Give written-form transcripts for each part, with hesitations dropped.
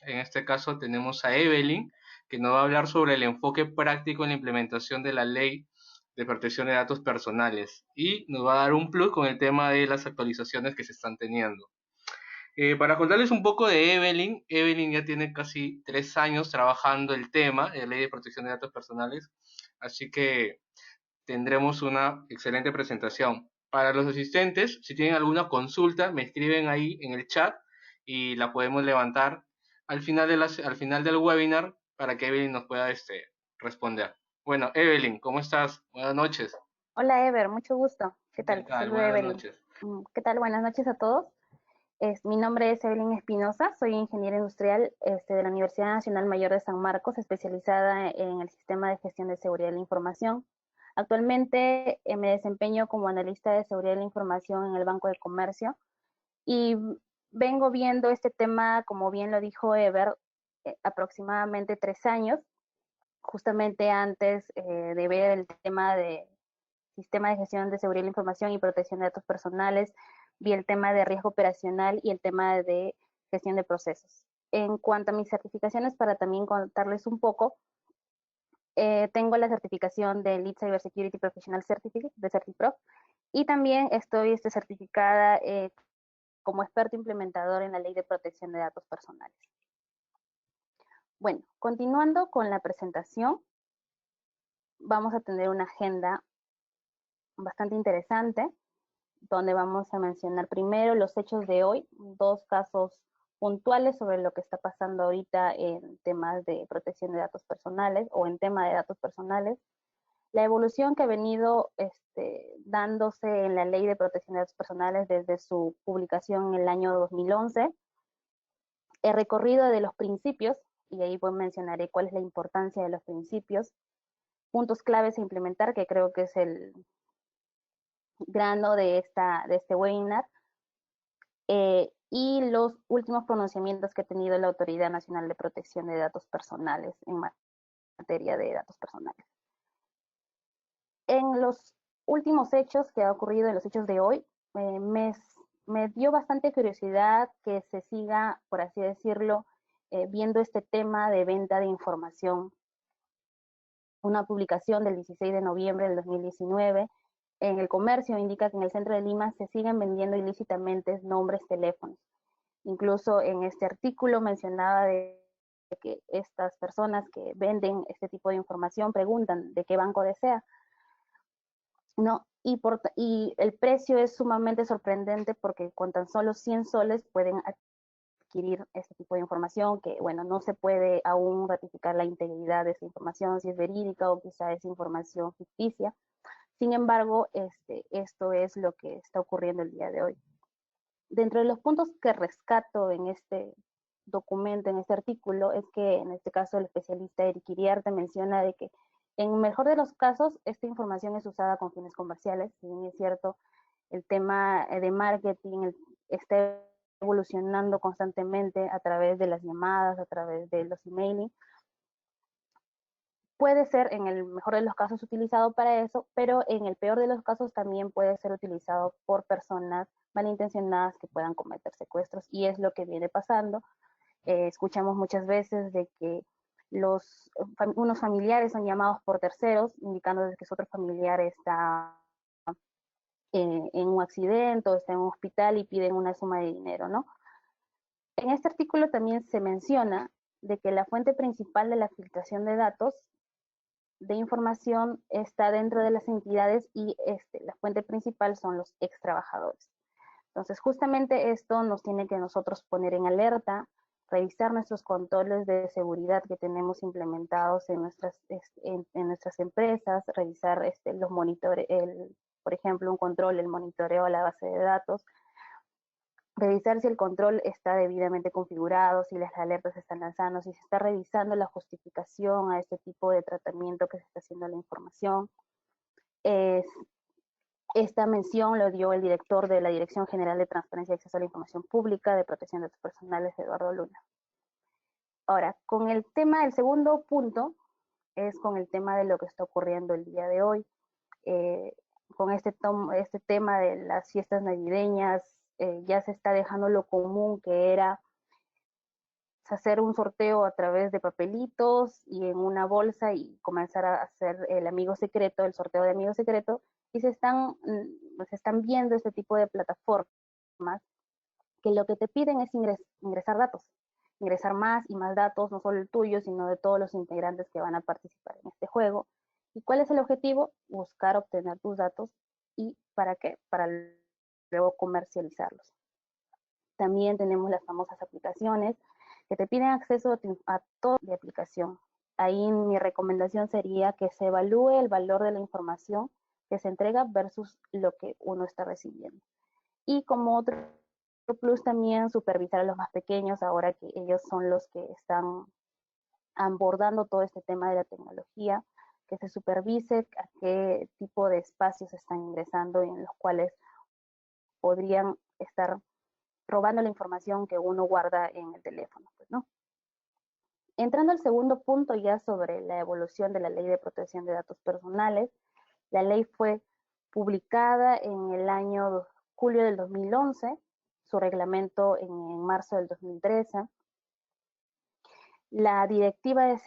En este caso tenemos a Evelyn, que nos va a hablar sobre el enfoque práctico en la implementación de la ley de protección de datos personales y nos va a dar un plus con el tema de las actualizaciones que se están teniendo. Para contarles un poco de Evelyn, Evelyn ya tiene casi 3 años trabajando el tema de ley de protección de datos personales, así que tendremos una excelente presentación. Para los asistentes, si tienen alguna consulta, me escriben ahí en el chat y la podemos levantar al final del webinar para que Evelyn nos pueda responder. Bueno, Evelyn, ¿cómo estás? Buenas noches. Hola Ever, mucho gusto. ¿Qué ¿Qué tal? Te tal? saludo Buenas Evelyn. noches. ¿Qué tal? Buenas noches a todos. Mi nombre es Evelyn Espinosa, soy ingeniera industrial de la Universidad Nacional Mayor de San Marcos, especializada en el sistema de gestión de seguridad de la información. Actualmente me desempeño como analista de seguridad de la información en el Banco de Comercio y vengo viendo este tema, como bien lo dijo Ever, aproximadamente 3 años, justamente antes de ver el tema de sistema de gestión de seguridad de la información y protección de datos personales, vi el tema de riesgo operacional y el tema de gestión de procesos. En cuanto a mis certificaciones, para también contarles un poco, tengo la certificación de Lead Cybersecurity Professional Certificate de CertiProf y también estoy certificada como experto implementador en la ley de protección de datos personales. Bueno, continuando con la presentación, vamos a tener una agenda bastante interesante donde vamos a mencionar primero los hechos de hoy, dos casos puntuales sobre lo que está pasando ahorita en temas de protección de datos personales o en tema de datos personales, la evolución que ha venido dándose en la Ley de Protección de Datos Personales desde su publicación en el año 2011, el recorrido de los principios, y ahí pues mencionaré cuál es la importancia de los principios, puntos claves a implementar, que creo que es el grano de este webinar, y los últimos pronunciamientos que ha tenido la Autoridad Nacional de Protección de Datos Personales en materia de datos personales. En los últimos hechos que ha ocurrido, en los hechos de hoy, me dio bastante curiosidad que se siga, por así decirlo, viendo este tema de venta de información. Una publicación del 16 de noviembre del 2019 en el comercio indica que en el centro de Lima se siguen vendiendo ilícitamente nombres, teléfonos. Incluso en este artículo mencionaba de que estas personas que venden este tipo de información preguntan de qué banco desea, ¿no? Y el precio es sumamente sorprendente porque con tan solo 100 soles pueden adquirir este tipo de información que, bueno, no se puede aún ratificar la integridad de esa información, si es verídica o quizá es información ficticia. Sin embargo, esto es lo que está ocurriendo el día de hoy. Dentro de los puntos que rescato en este documento, en este artículo, es que en este caso el especialista Eric Iriarte menciona de que en el mejor de los casos esta información es usada con fines comerciales, si bien es cierto, el tema de marketing está evolucionando constantemente a través de las llamadas, a través de los emailing. Puede ser en el mejor de los casos utilizado para eso, pero en el peor de los casos también puede ser utilizado por personas malintencionadas que puedan cometer secuestros y es lo que viene pasando. Escuchamos muchas veces de que unos familiares son llamados por terceros indicando que su otro familiar está en un accidente o está en un hospital y piden una suma de dinero, ¿no? En este artículo también se menciona de que la fuente principal de la filtración de datos de información está dentro de las entidades y la fuente principal son los ex trabajadores. Entonces, justamente esto nos tiene que nosotros poner en alerta, revisar nuestros controles de seguridad que tenemos implementados en nuestras empresas, revisar los monitores, por ejemplo, un control, el monitoreo a la base de datos, revisar si el control está debidamente configurado, si las alertas se están lanzando, si se está revisando la justificación a este tipo de tratamiento que se está haciendo a la información. Esta mención lo dio el director de la Dirección General de Transparencia y Acceso a la Información Pública de Protección de Datos Personales, Eduardo Luna. Ahora, con el tema, el segundo punto es con el tema de lo que está ocurriendo el día de hoy. Eh, con este tema de las fiestas navideñas, ya se está dejando lo común que era hacer un sorteo a través de papelitos y en una bolsa y comenzar a hacer el amigo secreto, el sorteo de amigo secreto, y se están viendo este tipo de plataformas que lo que te piden es ingresar datos, ingresar más y más datos, no solo el tuyo, sino de todos los integrantes que van a participar en este juego. ¿Y cuál es el objetivo? Buscar obtener tus datos. ¿Y para qué? Para luego comercializarlos. También tenemos las famosas aplicaciones que te piden acceso a toda la aplicación. Ahí mi recomendación sería que se evalúe el valor de la información que se entrega versus lo que uno está recibiendo. Y como otro plus también supervisar a los más pequeños, ahora que ellos son los que están abordando todo este tema de la tecnología, que se supervise a qué tipo de espacios están ingresando y en los cuales podrían estar robando la información que uno guarda en el teléfono, pues, ¿no? Entrando al segundo punto ya sobre la evolución de la Ley de Protección de Datos Personales, la ley fue publicada en el año julio del 2011, su reglamento en marzo del 2013, la Directiva de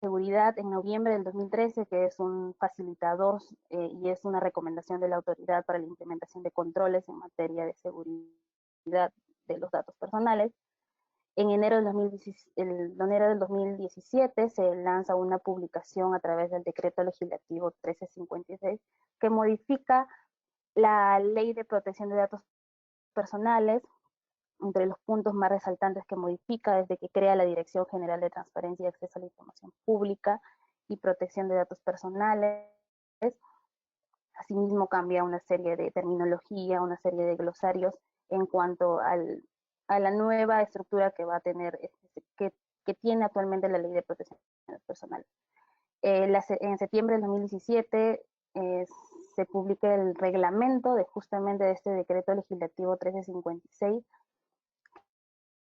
Seguridad en noviembre del 2013, que es un facilitador y es una recomendación de la autoridad para la implementación de controles en materia de seguridad de los datos personales. En enero del 2017 se lanza una publicación a través del decreto legislativo 1356 que modifica la Ley de Protección de Datos Personales. Entre los puntos más resaltantes que modifica desde que crea la Dirección General de Transparencia y Acceso a la Información Pública y Protección de Datos Personales. Asimismo cambia una serie de terminología, una serie de glosarios en cuanto a la nueva estructura que va a tener, que tiene actualmente la Ley de Protección de Datos Personales. En septiembre del 2017 se publica el reglamento de justamente de este decreto legislativo 1356,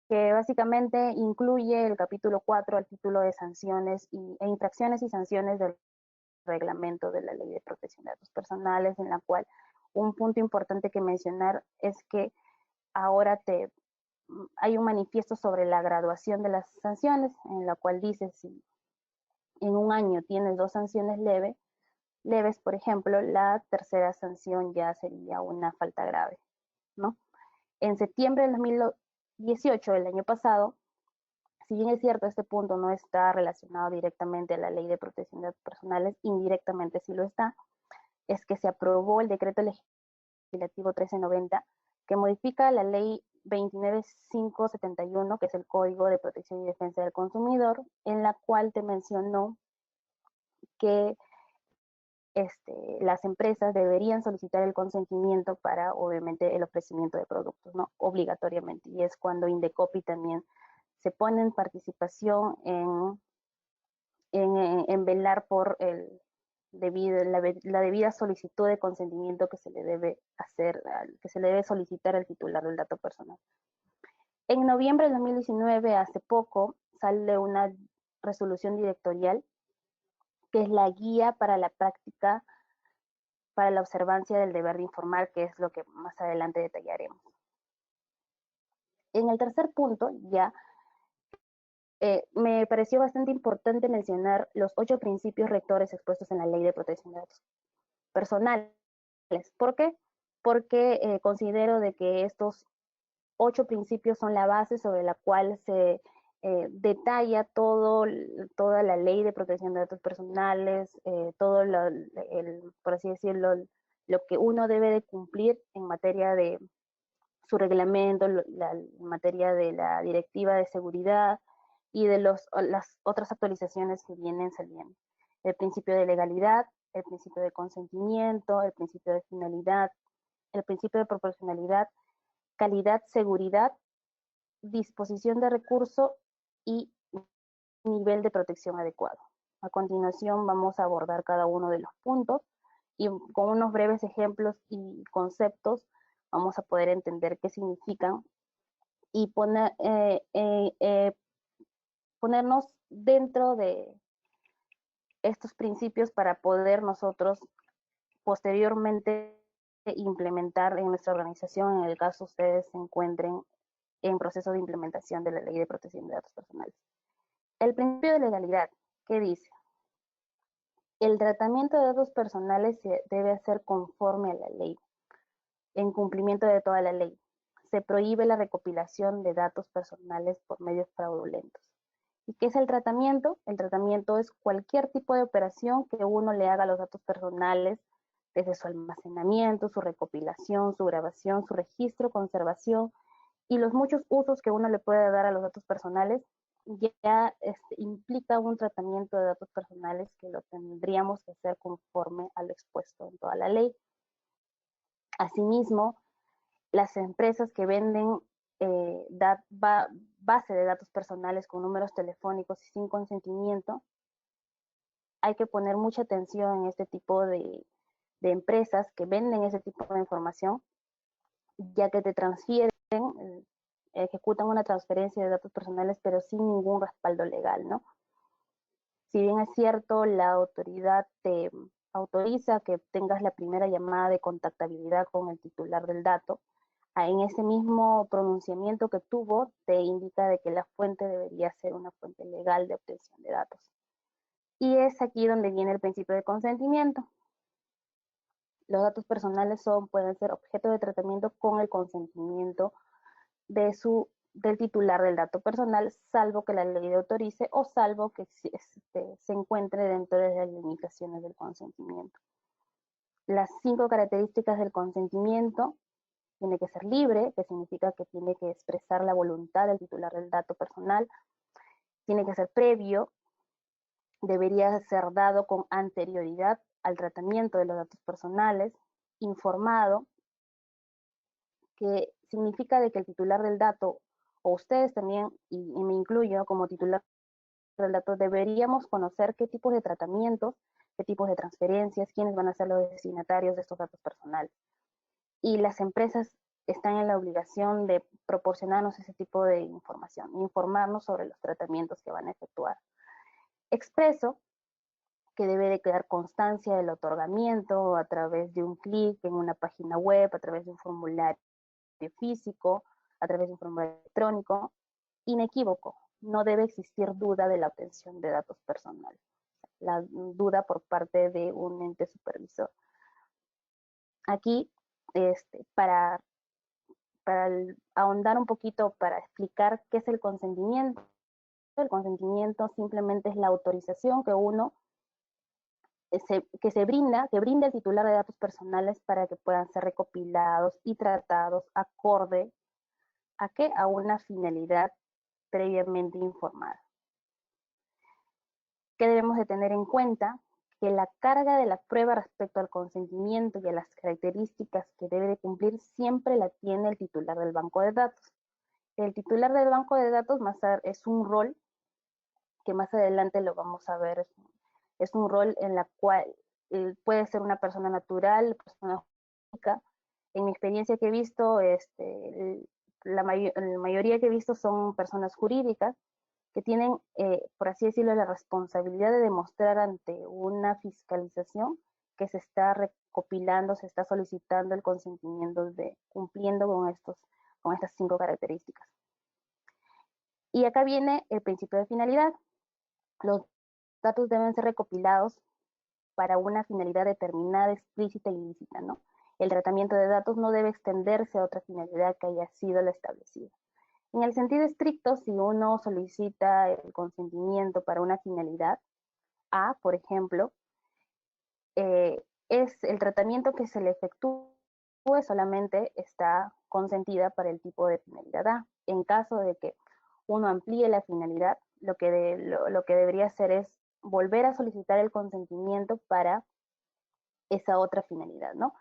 que básicamente incluye el capítulo 4 al título de sanciones e infracciones y sanciones del reglamento de la Ley de Protección de Datos Personales, en la cual un punto importante que mencionar es que ahora hay un manifiesto sobre la graduación de las sanciones, en la cual dice si en un año tienes 2 sanciones leves, por ejemplo, la tercera sanción ya sería una falta grave, ¿no? En septiembre del 2018, el año pasado, si bien es cierto, este punto no está relacionado directamente a la Ley de Protección de Datos Personales, indirectamente sí lo está, es que se aprobó el decreto legislativo 1390, que modifica la ley 29571, que es el Código de Protección y Defensa del Consumidor, en la cual te mencionó que las empresas deberían solicitar el consentimiento para, obviamente, el ofrecimiento de productos, ¿no? Obligatoriamente. Y es cuando Indecopi también se pone en participación en velar por la debida solicitud de consentimiento que se le debe hacer, que se le debe solicitar al titular del dato personal. En noviembre de 2019, hace poco, sale una resolución directorial que es la guía para la práctica para la observancia del deber de informar, que es lo que más adelante detallaremos. En el tercer punto, ya me pareció bastante importante mencionar los 8 principios rectores expuestos en la Ley de Protección de Datos Personales. ¿Por qué? Porque considero de que estos 8 principios son la base sobre la cual se detalla toda la Ley de Protección de Datos Personales, todo por así decirlo, lo que uno debe de cumplir en materia de su reglamento, en materia de la directiva de seguridad y de las otras actualizaciones que vienen saliendo. El principio de legalidad, el principio de consentimiento, el principio de finalidad, el principio de proporcionalidad, calidad, seguridad, disposición de recurso y nivel de protección adecuado. A continuación vamos a abordar cada uno de los puntos y con unos breves ejemplos y conceptos vamos a poder entender qué significan y ponernos dentro de estos principios para poder nosotros posteriormente implementar en nuestra organización, en el caso ustedes se encuentren en proceso de implementación de la Ley de Protección de Datos Personales. El principio de legalidad, ¿qué dice? El tratamiento de datos personales se debe hacer conforme a la ley, en cumplimiento de toda la ley. Se prohíbe la recopilación de datos personales por medios fraudulentos. ¿Y qué es el tratamiento? El tratamiento es cualquier tipo de operación que uno le haga a los datos personales, desde su almacenamiento, su recopilación, su grabación, su registro, conservación y los muchos usos que uno le puede dar a los datos personales, ya implica un tratamiento de datos personales que lo tendríamos que hacer conforme a lo expuesto en toda la ley. Asimismo, las empresas que venden base de datos personales con números telefónicos y sin consentimiento, hay que poner mucha atención en este tipo de empresas que venden ese tipo de información, ya que te transfieren, ejecutan una transferencia de datos personales, pero sin ningún respaldo legal, ¿no? Si bien es cierto, la autoridad te autoriza que tengas la primera llamada de contactabilidad con el titular del dato, en ese mismo pronunciamiento que tuvo, te indica de que la fuente debería ser una fuente legal de obtención de datos. Y es aquí donde viene el principio de consentimiento. Los datos personales pueden ser objeto de tratamiento con el consentimiento del titular del dato personal, salvo que la ley le autorice o salvo que se encuentre dentro de las limitaciones del consentimiento. Las 5 características del consentimiento: tiene que ser libre, que significa que tiene que expresar la voluntad del titular del dato personal, tiene que ser previo, debería ser dado con anterioridad al tratamiento de los datos personales, informado, que significa de que el titular del dato, o ustedes también, y me incluyo como titular del dato, deberíamos conocer qué tipos de tratamientos, qué tipos de transferencias, quiénes van a ser los destinatarios de estos datos personales. Y las empresas están en la obligación de proporcionarnos ese tipo de información, informarnos sobre los tratamientos que van a efectuar. Expreso, que debe de quedar constancia del otorgamiento a través de un clic en una página web, a través de un formulario físico, a través de un formulario electrónico. Inequívoco, no debe existir duda de la obtención de datos personales, la duda por parte de un ente supervisor. Aquí, para ahondar un poquito, para explicar qué es el consentimiento simplemente es la autorización que que brinda el titular de datos personales para que puedan ser recopilados y tratados acorde a una finalidad previamente informada. ¿Qué debemos de tener en cuenta? Que la carga de la prueba respecto al consentimiento y a las características que debe de cumplir siempre la tiene el titular del banco de datos. El titular del banco de datos es un rol que más adelante lo vamos a ver. Es un rol en la cual puede ser una persona natural, persona jurídica. En mi experiencia que he visto, la mayoría que he visto son personas jurídicas que tienen, por así decirlo, la responsabilidad de demostrar ante una fiscalización que se está recopilando, se está solicitando el consentimiento cumpliendo con estas 5 características. Y acá viene el principio de finalidad. Los datos deben ser recopilados para una finalidad determinada, explícita y lícita, ¿no? El tratamiento de datos no debe extenderse a otra finalidad que haya sido la establecida. En el sentido estricto, si uno solicita el consentimiento para una finalidad A, por ejemplo, es el tratamiento que se le efectúe solamente está consentida para el tipo de finalidad A. En caso de que uno amplíe la finalidad, lo que debería hacer es volver a solicitar el consentimiento para esa otra finalidad, ¿no?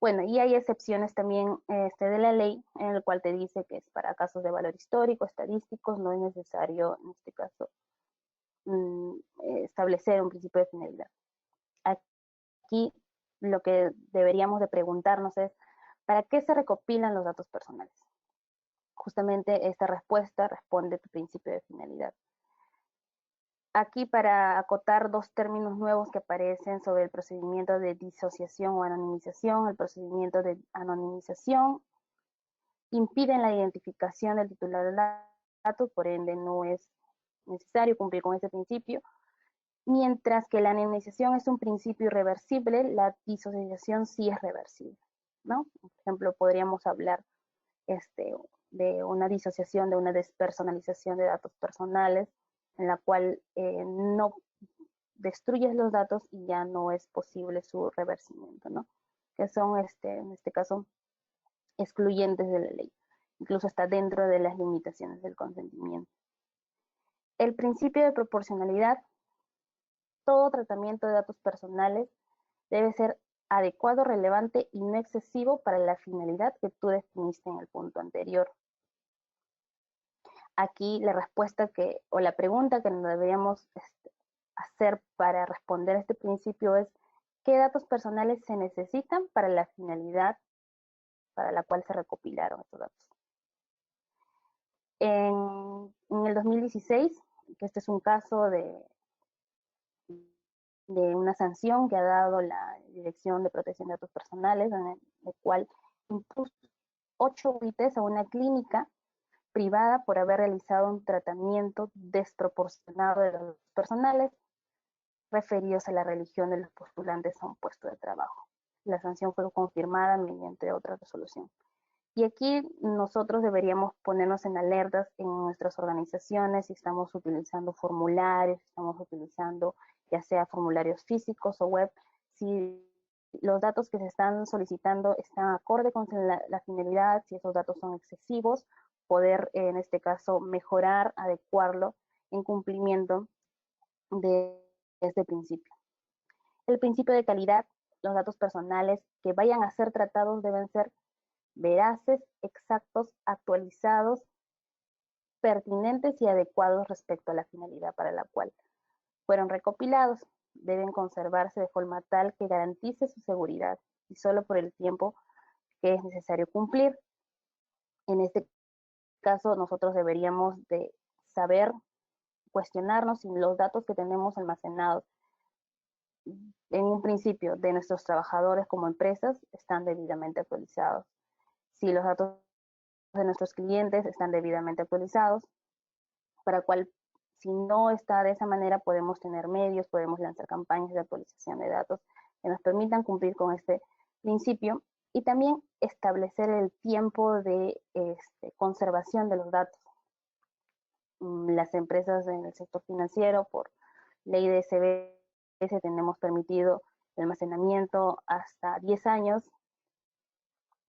Bueno, y hay excepciones también de la ley en el cual te dice que es para casos de valor histórico, estadísticos, no es necesario en este caso establecer un principio de finalidad. Aquí lo que deberíamos de preguntarnos es, ¿para qué se recopilan los datos personales? Justamente esta respuesta responde tu principio de finalidad. Aquí para acotar 2 términos nuevos que aparecen sobre el procedimiento de disociación o anonimización. El procedimiento de anonimización impiden la identificación del titular del dato, por ende no es necesario cumplir con ese principio. Mientras que la anonimización es un principio irreversible, la disociación sí es reversible, ¿no? Por ejemplo, podríamos hablar de una disociación, de una despersonalización de datos personales, en la cual no destruyes los datos y ya no es posible su reversimiento, ¿no? Que son, en este caso, excluyentes de la ley. Incluso está dentro de las limitaciones del consentimiento. El principio de proporcionalidad: todo tratamiento de datos personales debe ser adecuado, relevante y no excesivo para la finalidad que tú definiste en el punto anterior. Aquí la respuesta o la pregunta que nos deberíamos hacer para responder a este principio es: ¿qué datos personales se necesitan para la finalidad para la cual se recopilaron estos datos? En el 2016, que este es un caso de una sanción que ha dado la Dirección de Protección de Datos Personales, en el cual impuso 8 UITs a una clínica privada por haber realizado un tratamiento desproporcionado de datos personales referidos a la religión de los postulantes a un puesto de trabajo. La sanción fue confirmada mediante otra resolución. Y aquí nosotros deberíamos ponernos en alertas en nuestras organizaciones si estamos utilizando formularios, si estamos utilizando ya sea formularios físicos o web, si los datos que se están solicitando están acorde con la finalidad, si esos datos son excesivos, poder en este caso mejorar, adecuarlo en cumplimiento de este principio. El principio de calidad: los datos personales que vayan a ser tratados deben ser veraces, exactos, actualizados, pertinentes y adecuados respecto a la finalidad para la cual fueron recopilados. Deben conservarse de forma tal que garantice su seguridad y solo por el tiempo que es necesario cumplir. En este caso, nosotros deberíamos de saber cuestionarnos si los datos que tenemos almacenados en un principio de nuestros trabajadores como empresas están debidamente actualizados, si los datos de nuestros clientes están debidamente actualizados, para cual si no está de esa manera podemos tener medios, podemos lanzar campañas de actualización de datos que nos permitan cumplir con este principio y también establecer el tiempo de conservación de los datos. Las empresas en el sector financiero, por ley de SBS, tenemos permitido el almacenamiento hasta 10 años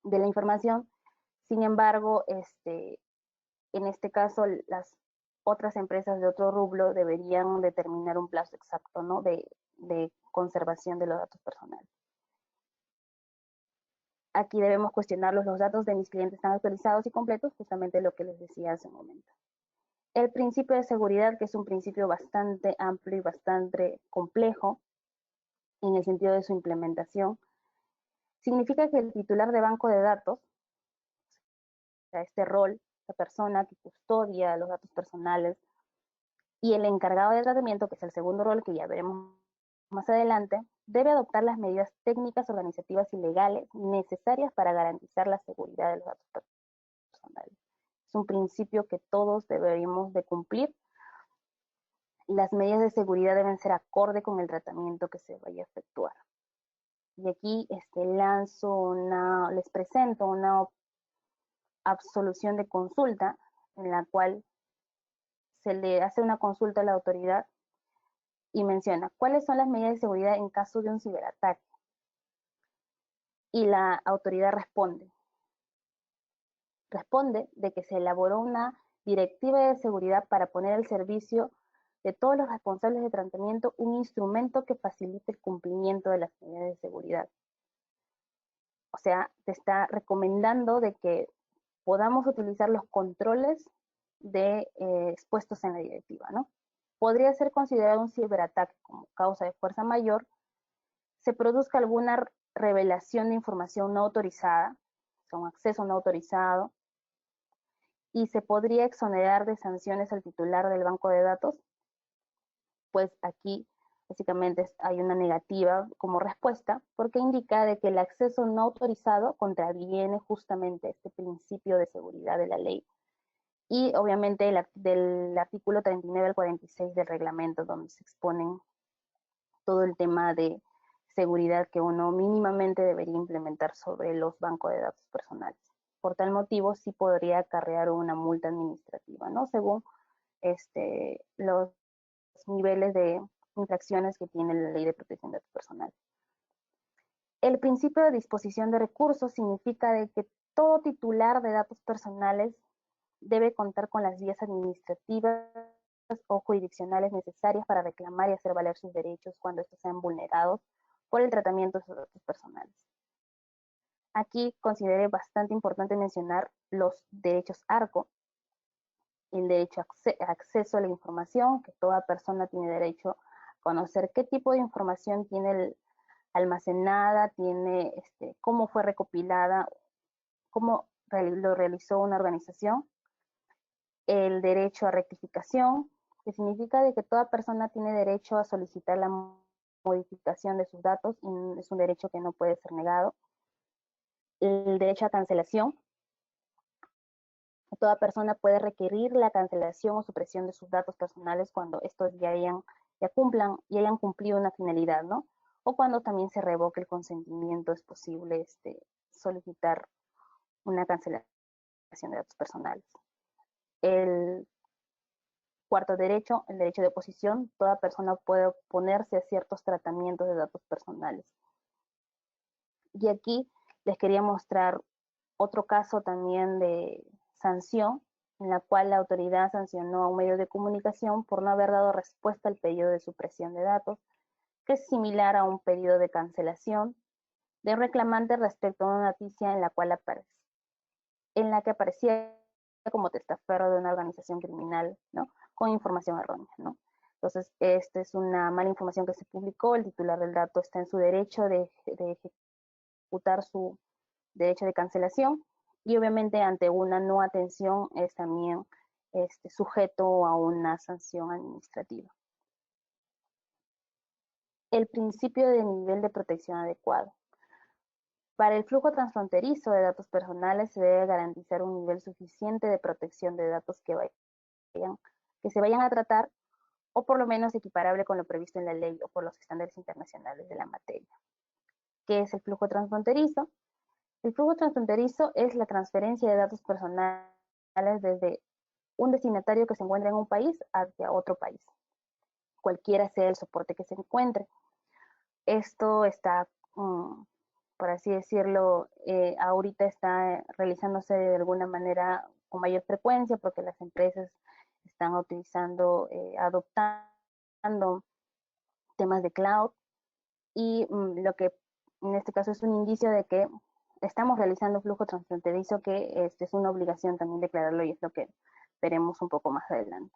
de la información. Sin embargo, en este caso, las otras empresas de otro rubro deberían determinar un plazo exacto, ¿no?, de conservación de los datos personales. Aquí debemos cuestionarlos: los datos de mis clientes están actualizados y completos, justamente lo que les decía hace un momento. El principio de seguridad, que es un principio bastante amplio y bastante complejo en el sentido de su implementación, significa que el titular de banco de datos, o sea, este rol, la persona que custodia los datos personales, y el encargado de tratamiento, que es el segundo rol que ya veremos más adelante, debe adoptar las medidas técnicas, organizativas y legales necesarias para garantizar la seguridad de los datos personales. Es un principio que todos deberíamos de cumplir. Las medidas de seguridad deben ser acorde con el tratamiento que se vaya a efectuar. Y aquí les presento una absolución de consulta en la cual se le hace una consulta a la autoridad y menciona cuáles son las medidas de seguridad en caso de un ciberataque. Y la autoridad responde de que se elaboró una directiva de seguridad para poner al servicio de todos los responsables de tratamiento un instrumento que facilite el cumplimiento de las medidas de seguridad. O sea, te está recomendando de que podamos utilizar los controles expuestos en la directiva, ¿no? Podría ser considerado un ciberataque como causa de fuerza mayor, se produzca alguna revelación de información no autorizada, un acceso no autorizado, y se podría exonerar de sanciones al titular del banco de datos. Pues aquí Básicamente hay una negativa como respuesta porque indica de que el acceso no autorizado contraviene justamente este principio de seguridad de la ley. Y obviamente del artículo 39 al 46 del reglamento, donde se exponen todo el tema de seguridad que uno mínimamente debería implementar sobre los bancos de datos personales. Por tal motivo, sí podría acarrear una multa administrativa, ¿no? Según los niveles de infracciones que tiene la Ley de Protección de Datos Personales. El principio de disposición de recursos significa de que todo titular de datos personales debe contar con las vías administrativas o jurisdiccionales necesarias para reclamar y hacer valer sus derechos cuando estos sean vulnerados por el tratamiento de sus datos personales. Aquí consideré bastante importante mencionar los derechos ARCO, el derecho a acceso a la información, que toda persona tiene derecho a conocer qué tipo de información tiene almacenada, tiene cómo fue recopilada, cómo lo realizó una organización, el derecho a rectificación, que significa de que toda persona tiene derecho a solicitar la modificación de sus datos y es un derecho que no puede ser negado. El derecho a cancelación, toda persona puede requerir la cancelación o supresión de sus datos personales cuando estos ya cumplan y hayan cumplido una finalidad, ¿no? O cuando también se revoque el consentimiento, es posible solicitar una cancelación de datos personales. El cuarto derecho, el derecho de oposición, toda persona puede oponerse a ciertos tratamientos de datos personales. Y aquí les quería mostrar otro caso también de sanción, en la cual la autoridad sancionó a un medio de comunicación por no haber dado respuesta al pedido de supresión de datos, que es similar a un pedido de cancelación de un reclamante respecto a una noticia en la que aparecía como testaferro de una organización criminal, ¿no? Con información errónea, ¿no? Entonces, esta es una mala información que se publicó, el titular del dato está en su derecho de ejecutar su derecho de cancelación y obviamente ante una no atención es también sujeto a una sanción administrativa. El principio de nivel de protección adecuado. Para el flujo transfronterizo de datos personales se debe garantizar un nivel suficiente de protección de datos que se vayan a tratar o por lo menos equiparable con lo previsto en la ley o por los estándares internacionales de la materia. ¿Qué es el flujo transfronterizo? El flujo transfronterizo es la transferencia de datos personales desde un destinatario que se encuentra en un país hacia otro país, cualquiera sea el soporte que se encuentre. Esto está, por así decirlo, ahorita está realizándose de alguna manera con mayor frecuencia porque las empresas están utilizando, adoptando temas de cloud y lo que en este caso es un indicio de que estamos realizando flujo transfronterizo, que es una obligación también declararlo y es lo que veremos un poco más adelante.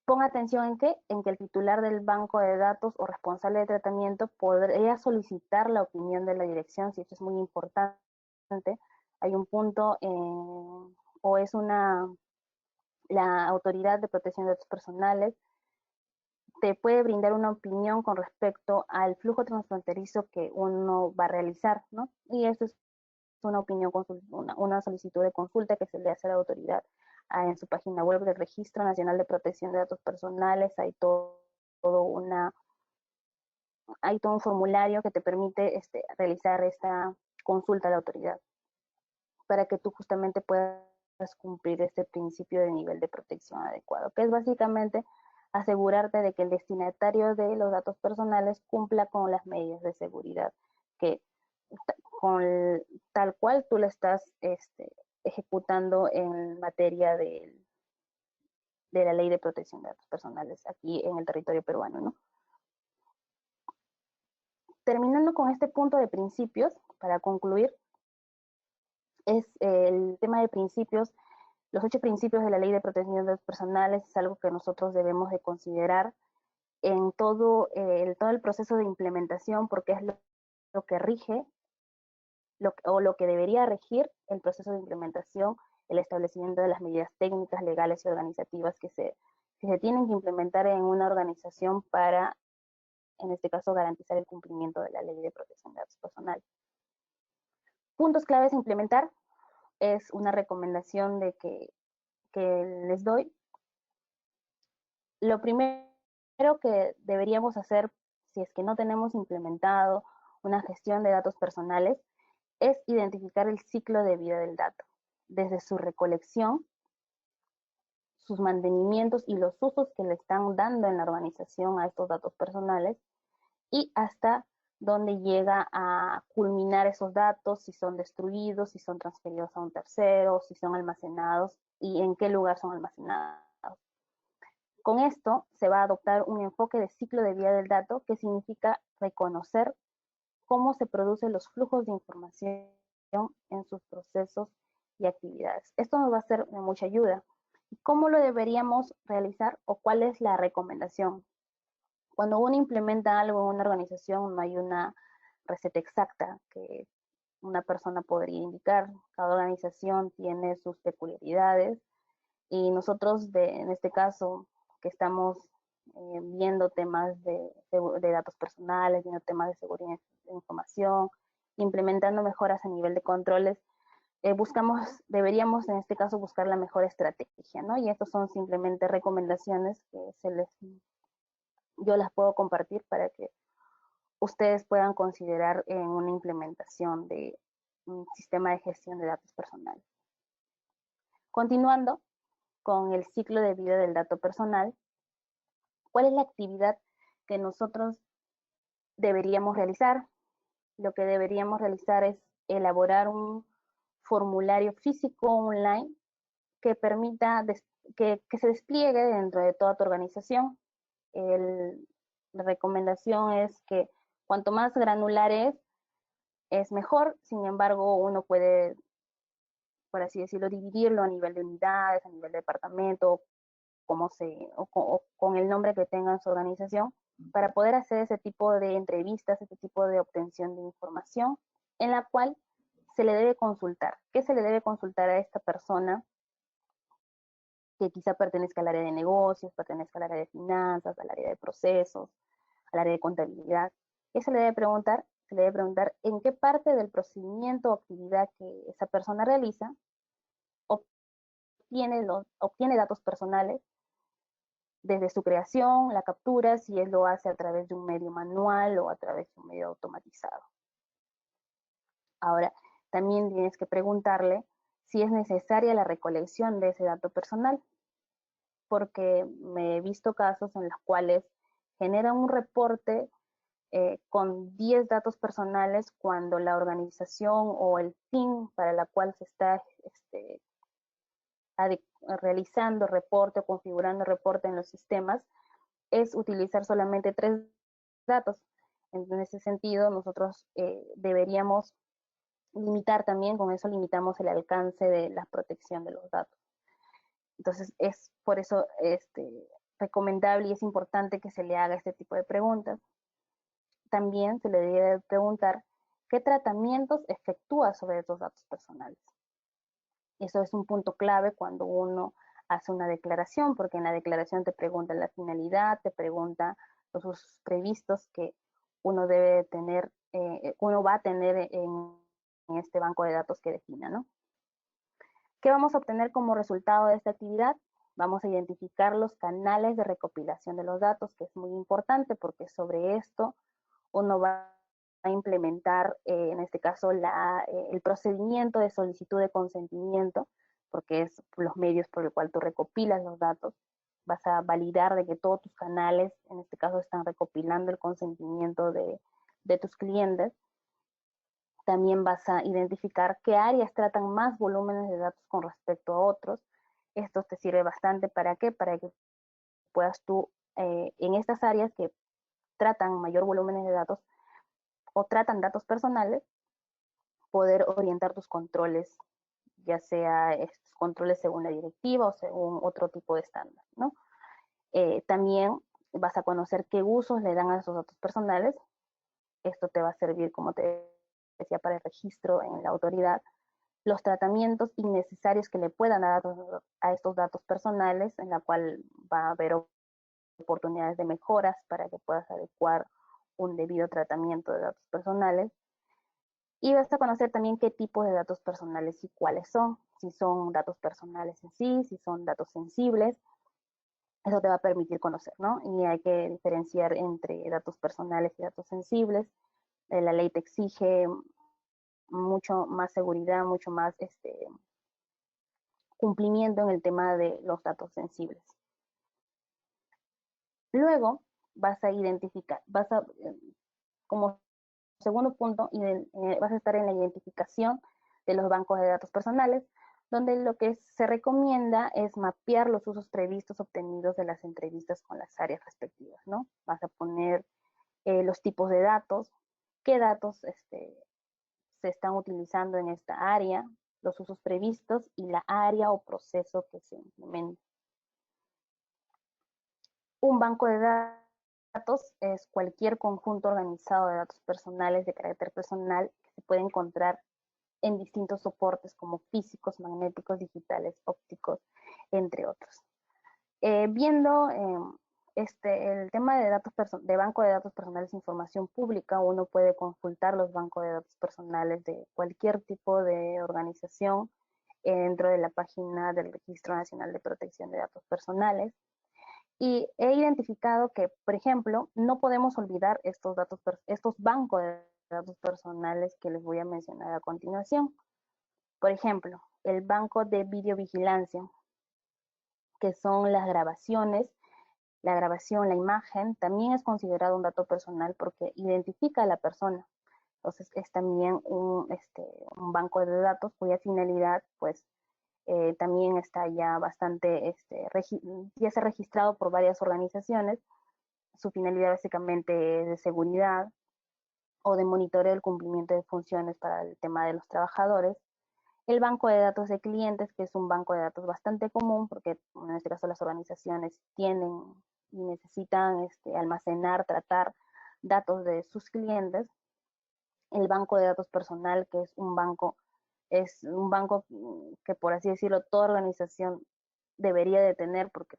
Ponga atención en que el titular del banco de datos o responsable de tratamiento podría solicitar la opinión de la dirección, si esto es muy importante. Hay un punto, o es la autoridad de protección de datos personales, te puede brindar una opinión con respecto al flujo transfronterizo que uno va a realizar, ¿no? Y esto es una opinión, una solicitud de consulta que se le hace a la autoridad en su página web del Registro Nacional de Protección de Datos Personales. Hay todo un formulario que te permite realizar esta consulta a la autoridad para que tú justamente puedas cumplir este principio de nivel de protección adecuado, que es básicamente asegurarte de que el destinatario de los datos personales cumpla con las medidas de seguridad que con tal cual tú lo estás ejecutando en materia de la Ley de Protección de Datos Personales aquí en el territorio peruano, ¿no? Terminando con este punto de principios, para concluir, es el tema de principios. Los 8 principios de la Ley de Protección de Datos Personales es algo que nosotros debemos de considerar en todo el proceso de implementación, porque es lo que rige lo que debería regir el proceso de implementación, el establecimiento de las medidas técnicas, legales y organizativas que se se tienen que implementar en una organización para, en este caso, garantizar el cumplimiento de la Ley de Protección de Datos Personales. Puntos claves a implementar es una recomendación que les doy. Lo primero que deberíamos hacer, si es que no tenemos implementado una gestión de datos personales, es identificar el ciclo de vida del dato, desde su recolección, sus mantenimientos y los usos que le están dando en la organización a estos datos personales, y hasta dónde llega a culminar esos datos, si son destruidos, si son transferidos a un tercero, si son almacenados y en qué lugar son almacenados. Con esto se va a adoptar un enfoque de ciclo de vida del dato, que significa reconocer cómo se producen los flujos de información en sus procesos y actividades. Esto nos va a ser de mucha ayuda. ¿Cómo lo deberíamos realizar o cuál es la recomendación? Cuando uno implementa algo en una organización, no hay una receta exacta que una persona podría indicar. Cada organización tiene sus peculiaridades y nosotros, en este caso, que estamos viendo temas de datos personales, viendo temas de seguridad de información, implementando mejoras a nivel de controles, deberíamos en este caso buscar la mejor estrategia, ¿no? Y estos son simplemente recomendaciones que yo las puedo compartir para que ustedes puedan considerar en una implementación de un sistema de gestión de datos personales. Continuando con el ciclo de vida del dato personal, ¿cuál es la actividad que nosotros deberíamos realizar? Lo que deberíamos realizar es elaborar un formulario físico online que permita que se despliegue dentro de toda tu organización. La recomendación es que cuanto más granular es mejor. Sin embargo, uno puede, por así decirlo, dividirlo a nivel de unidades, a nivel de departamento, o con el nombre que tenga en su organización, para poder hacer ese tipo de entrevistas, ese tipo de obtención de información, en la cual se le debe consultar. ¿Qué se le debe consultar a esta persona que quizá pertenezca al área de negocios, pertenezca al área de finanzas, al área de procesos, al área de contabilidad? ¿Qué se le debe preguntar? Se le debe preguntar en qué parte del procedimiento o actividad que esa persona realiza obtiene datos personales, desde su creación, la captura, si él lo hace a través de un medio manual o a través de un medio automatizado. Ahora, también tienes que preguntarle si es necesaria la recolección de ese dato personal, porque me he visto casos en los cuales generan un reporte con 10 datos personales cuando la organización o el team para la cual se está realizando reporte o configurando reporte en los sistemas es utilizar solamente 3 datos. En ese sentido, nosotros deberíamos limitar también, con eso limitamos el alcance de la protección de los datos. Entonces, es por eso recomendable y es importante que se le haga este tipo de preguntas. También se le debe preguntar qué tratamientos efectúa sobre estos datos personales. Eso es un punto clave cuando uno hace una declaración, porque en la declaración te pregunta la finalidad, te pregunta los usos previstos que uno debe tener, uno va a tener en este banco de datos que defina, ¿no? ¿Qué vamos a obtener como resultado de esta actividad? Vamos a identificar los canales de recopilación de los datos, que es muy importante porque sobre esto uno va a implementar, en este caso, el procedimiento de solicitud de consentimiento, porque es los medios por el cual tú recopilas los datos. Vas a validar de que todos tus canales, en este caso, están recopilando el consentimiento de tus clientes. También vas a identificar qué áreas tratan más volúmenes de datos con respecto a otros. Esto te sirve bastante, ¿para qué? Para que puedas tú, en estas áreas que tratan mayor volúmenes de datos o tratan datos personales, poder orientar tus controles, ya sea estos controles según la directiva o según otro tipo de estándar, ¿no? También vas a conocer qué usos le dan a esos datos personales. Esto te va a servir, como te decía, para el registro en la autoridad, los tratamientos innecesarios que le puedan dar a estos datos personales, en la cual va a haber oportunidades de mejoras para que puedas adecuar un debido tratamiento de datos personales. Y vas a conocer también qué tipos de datos personales y cuáles son, si son datos personales en sí, si son datos sensibles. Eso te va a permitir conocer, ¿no? Y hay que diferenciar entre datos personales y datos sensibles. La ley te exige mucho más seguridad, mucho más cumplimiento en el tema de los datos sensibles. Luego vas a identificar, como segundo punto, vas a estar en la identificación de los bancos de datos personales, donde lo que se recomienda es mapear los usos previstos obtenidos de las entrevistas con las áreas respectivas, ¿no? Vas a poner los tipos de datos, qué datos se están utilizando en esta área, los usos previstos y la área o proceso que se implementa. Un banco de datos es cualquier conjunto organizado de datos personales de carácter personal que se puede encontrar en distintos soportes como físicos, magnéticos, digitales, ópticos, entre otros. Viendo el tema de de banco de datos personales e información pública, uno puede consultar los bancos de datos personales de cualquier tipo de organización dentro de la página del Registro Nacional de Protección de Datos Personales. Y he identificado que, por ejemplo, no podemos olvidar estos bancos de datos personales que les voy a mencionar a continuación. Por ejemplo, el banco de videovigilancia, que son las grabaciones, la grabación, la imagen, también es considerado un dato personal porque identifica a la persona. Entonces, es también un banco de datos cuya finalidad, pues, también está ya bastante, ya se ha registrado por varias organizaciones. Su finalidad básicamente es de seguridad o de monitoreo del cumplimiento de funciones para el tema de los trabajadores. El banco de datos de clientes, que es un banco de datos bastante común, porque en este caso las organizaciones tienen y necesitan almacenar, tratar datos de sus clientes. El banco de datos personal, que es un banco que, por así decirlo, toda organización debería de tener, porque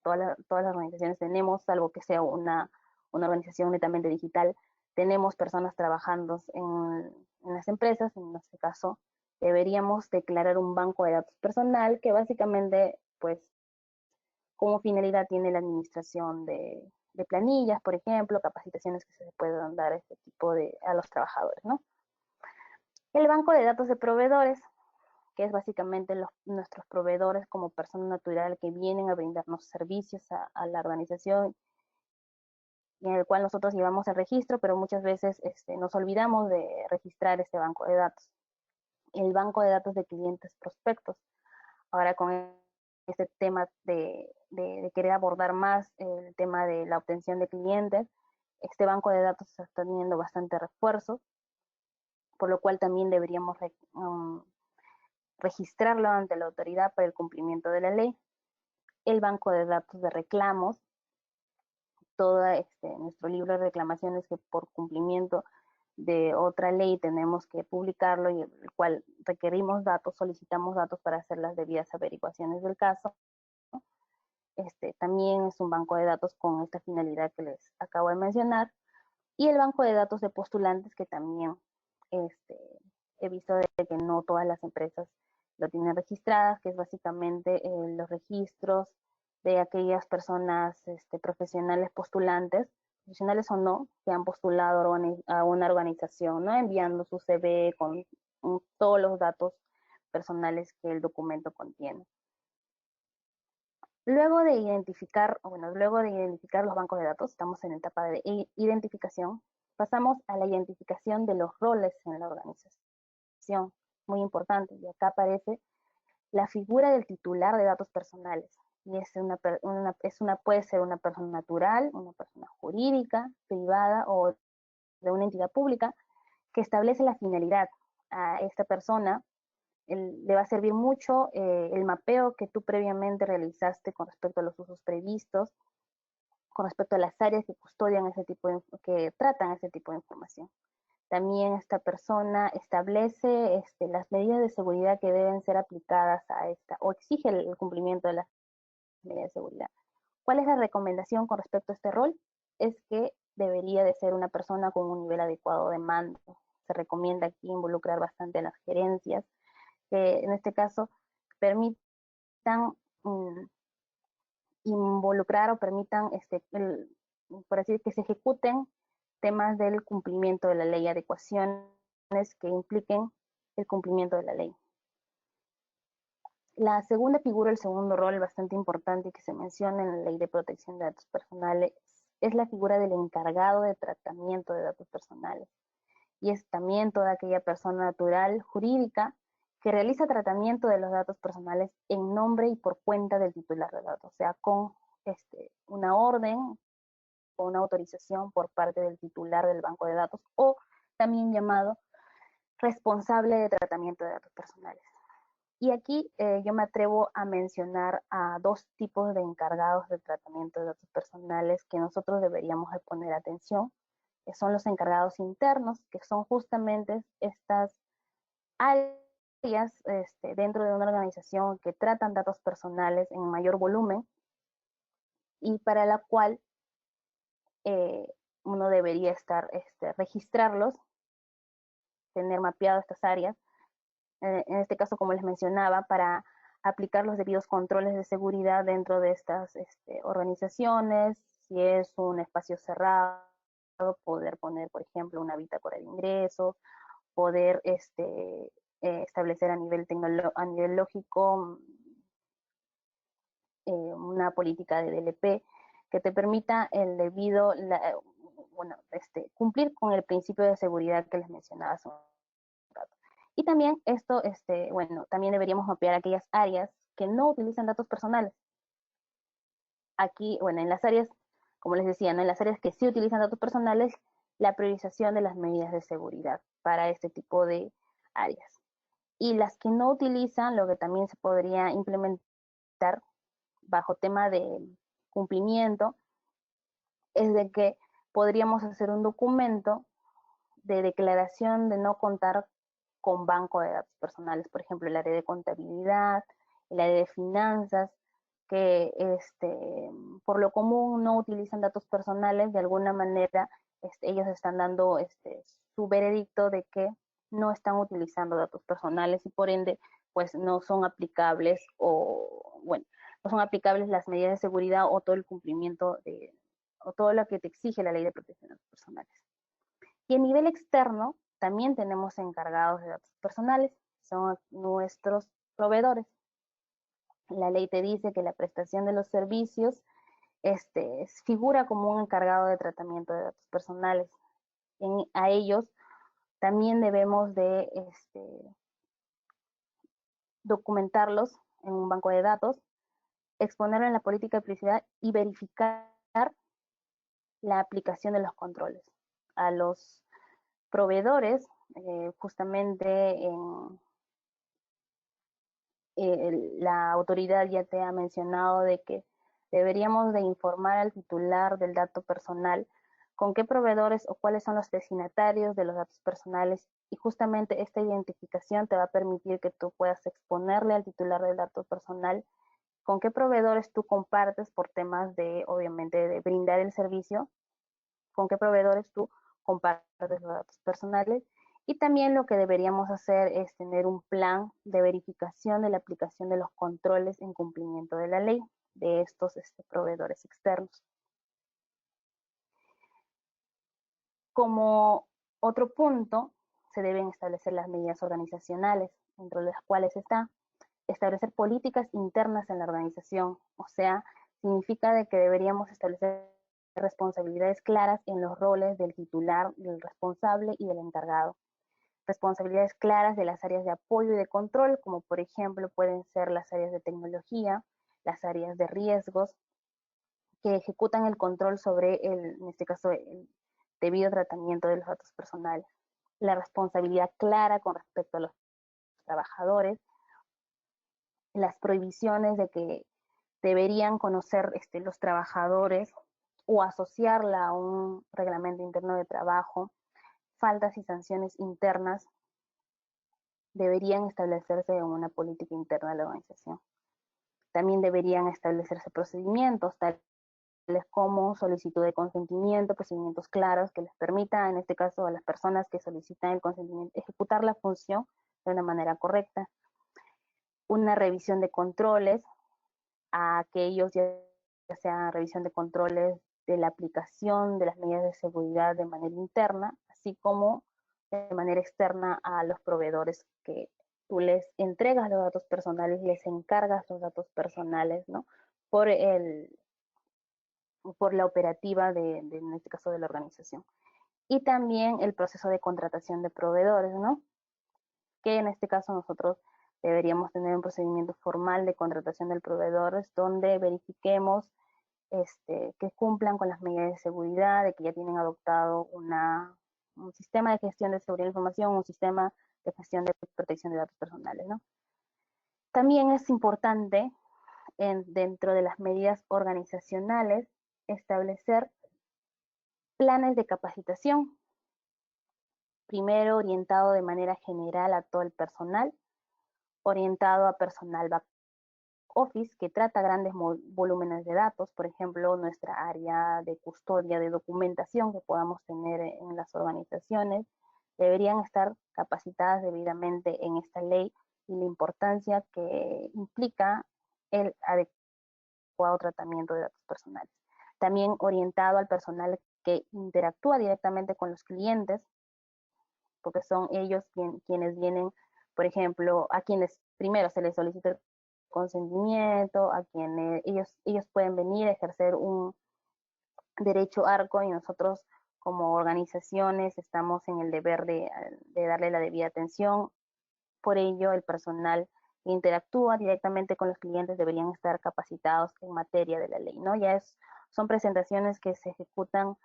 todas las organizaciones tenemos, salvo que sea una organización netamente digital, tenemos personas trabajando en las empresas. En este caso, deberíamos declarar un banco de datos personal que básicamente, pues, como finalidad tiene la administración de planillas, por ejemplo, capacitaciones que se puedan dar a este tipo a los trabajadores, ¿no? El banco de datos de proveedores, que es básicamente nuestros proveedores como persona natural que vienen a brindarnos servicios a la organización, y en el cual nosotros llevamos el registro, pero muchas veces nos olvidamos de registrar este banco de datos. El banco de datos de clientes prospectos. Ahora con este tema de querer abordar más el tema de la obtención de clientes, este banco de datos está teniendo bastante refuerzo, por lo cual también deberíamos registrarlo ante la autoridad para el cumplimiento de la ley. El banco de datos de reclamos, todo nuestro libro de reclamaciones que por cumplimiento de otra ley tenemos que publicarlo, y el cual requerimos datos, solicitamos datos para hacer las debidas averiguaciones del caso. También es un banco de datos con esta finalidad que les acabo de mencionar. Y el banco de datos de postulantes, que también he visto de que no todas las empresas lo tienen registradas, que es básicamente los registros de aquellas personas profesionales postulantes, profesionales o no, que han postulado a una organización, ¿no? Enviando su CV con todos los datos personales que el documento contiene. Luego de identificar los bancos de datos, estamos en la etapa de identificación, pasamos a la identificación de los roles en la organización, muy importante, y acá aparece la figura del titular de datos personales, y puede ser una persona natural, una persona jurídica, privada o de una entidad pública, que establece la finalidad. A esta persona le va a servir mucho el mapeo que tú previamente realizaste con respecto a los usos previstos, con respecto a las áreas que custodian que tratan ese tipo de información. También esta persona establece las medidas de seguridad que deben ser aplicadas a esta, o exige el cumplimiento de las medidas de seguridad. ¿Cuál es la recomendación con respecto a este rol? Es que debería de ser una persona con un nivel adecuado de mando. Se recomienda aquí involucrar bastante a las gerencias, que en este caso permitan involucrar o permitan, por así decir, que se ejecuten temas del cumplimiento de la ley, adecuaciones que impliquen el cumplimiento de la ley. La segunda figura, el segundo rol bastante importante que se menciona en la Ley de Protección de Datos Personales, es la figura del encargado de tratamiento de datos personales. Y es también toda aquella persona natural, jurídica, que realiza tratamiento de los datos personales en nombre y por cuenta del titular de datos, o sea, con una orden o una autorización por parte del titular del banco de datos, o también llamado responsable de tratamiento de datos personales. Y aquí yo me atrevo a mencionar a dos tipos de encargados de tratamiento de datos personales que nosotros deberíamos de poner atención, que son los encargados internos, que son justamente estas áreas dentro de una organización que tratan datos personales en mayor volumen y para la cual uno debería estar registrarlos, tener mapeado estas áreas, en este caso, como les mencionaba, para aplicar los debidos controles de seguridad dentro de estas organizaciones, si es un espacio cerrado, poder poner, por ejemplo, una bitácora de ingresos, poder establecer a nivel lógico una política de DLP que te permita el debido, cumplir con el principio de seguridad que les mencionaba hace un rato. Y también esto, también deberíamos mapear aquellas áreas que no utilizan datos personales. Aquí, en las áreas, como les decía, ¿no? En las áreas que sí utilizan datos personales, la priorización de las medidas de seguridad para este tipo de áreas. Y las que no utilizan, lo que también se podría implementar bajo tema de cumplimiento, es de que podríamos hacer un documento de declaración de no contar con banco de datos personales, por ejemplo, el área de contabilidad, el área de finanzas, que por lo común no utilizan datos personales, de alguna manera ellos están dando su veredicto de que no están utilizando datos personales y por ende pues no son aplicables no son aplicables las medidas de seguridad o todo el cumplimiento o todo lo que te exige la ley de protección de datos personales. Y a nivel externo también tenemos encargados de datos personales, son nuestros proveedores. La ley te dice que la prestación de los servicios figura como un encargado de tratamiento de datos personales. A ellos también debemos de documentarlos en un banco de datos, exponerlo en la política de publicidad y verificar la aplicación de los controles. A los proveedores, justamente la autoridad ya te ha mencionado de que deberíamos de informar al titular del dato personal con qué proveedores o cuáles son los destinatarios de los datos personales y justamente esta identificación te va a permitir que tú puedas exponerle al titular del dato personal con qué proveedores tú compartes por temas de, obviamente, de brindar el servicio, con qué proveedores tú compartes los datos personales. Y también lo que deberíamos hacer es tener un plan de verificación de la aplicación de los controles en cumplimiento de la ley de estos proveedores externos. Como otro punto, se deben establecer las medidas organizacionales, entre las cuales está establecer políticas internas en la organización, o sea, significa de que deberíamos establecer responsabilidades claras en los roles del titular, del responsable y del encargado. Responsabilidades claras de las áreas de apoyo y de control, como por ejemplo pueden ser las áreas de tecnología, las áreas de riesgos, que ejecutan el control sobre, en este caso, el debido tratamiento de los datos personales. La responsabilidad clara con respecto a los trabajadores, las prohibiciones de que deberían conocer los trabajadores o asociarla a un reglamento interno de trabajo, faltas y sanciones internas deberían establecerse en una política interna de la organización. También deberían establecerse procedimientos, tales como solicitud de consentimiento, procedimientos claros que les permita, en este caso, a las personas que solicitan el consentimiento, ejecutar la función de una manera correcta. Una revisión de controles a aquellos, ya sea revisión de controles de la aplicación de las medidas de seguridad de manera interna, así como de manera externa a los proveedores que tú les entregas los datos personales, les encargas los datos personales, ¿no? Por la operativa en este caso, de la organización. Y también el proceso de contratación de proveedores, ¿no? Que en este caso nosotros deberíamos tener un procedimiento formal de contratación del proveedor donde verifiquemos que cumplan con las medidas de seguridad, de que ya tienen adoptado un sistema de gestión de seguridad de información, un sistema de gestión de protección de datos personales, ¿no? También es importante, dentro de las medidas organizacionales, establecer planes de capacitación, primero orientado de manera general a todo el personal, orientado a personal back office que trata grandes volúmenes de datos, por ejemplo, nuestra área de custodia de documentación que podamos tener en las organizaciones, deberían estar capacitadas debidamente en esta ley y la importancia que implica el adecuado tratamiento de datos personales. También orientado al personal que interactúa directamente con los clientes, porque son ellos quienes vienen, por ejemplo, a quienes primero se les solicita el consentimiento, a quienes ellos pueden venir a ejercer un derecho ARCO y nosotros como organizaciones estamos en el deber de darle la debida atención. Por ello, el personal que interactúa directamente con los clientes deberían estar capacitados en materia de la ley, ¿no? Son presentaciones que se ejecutan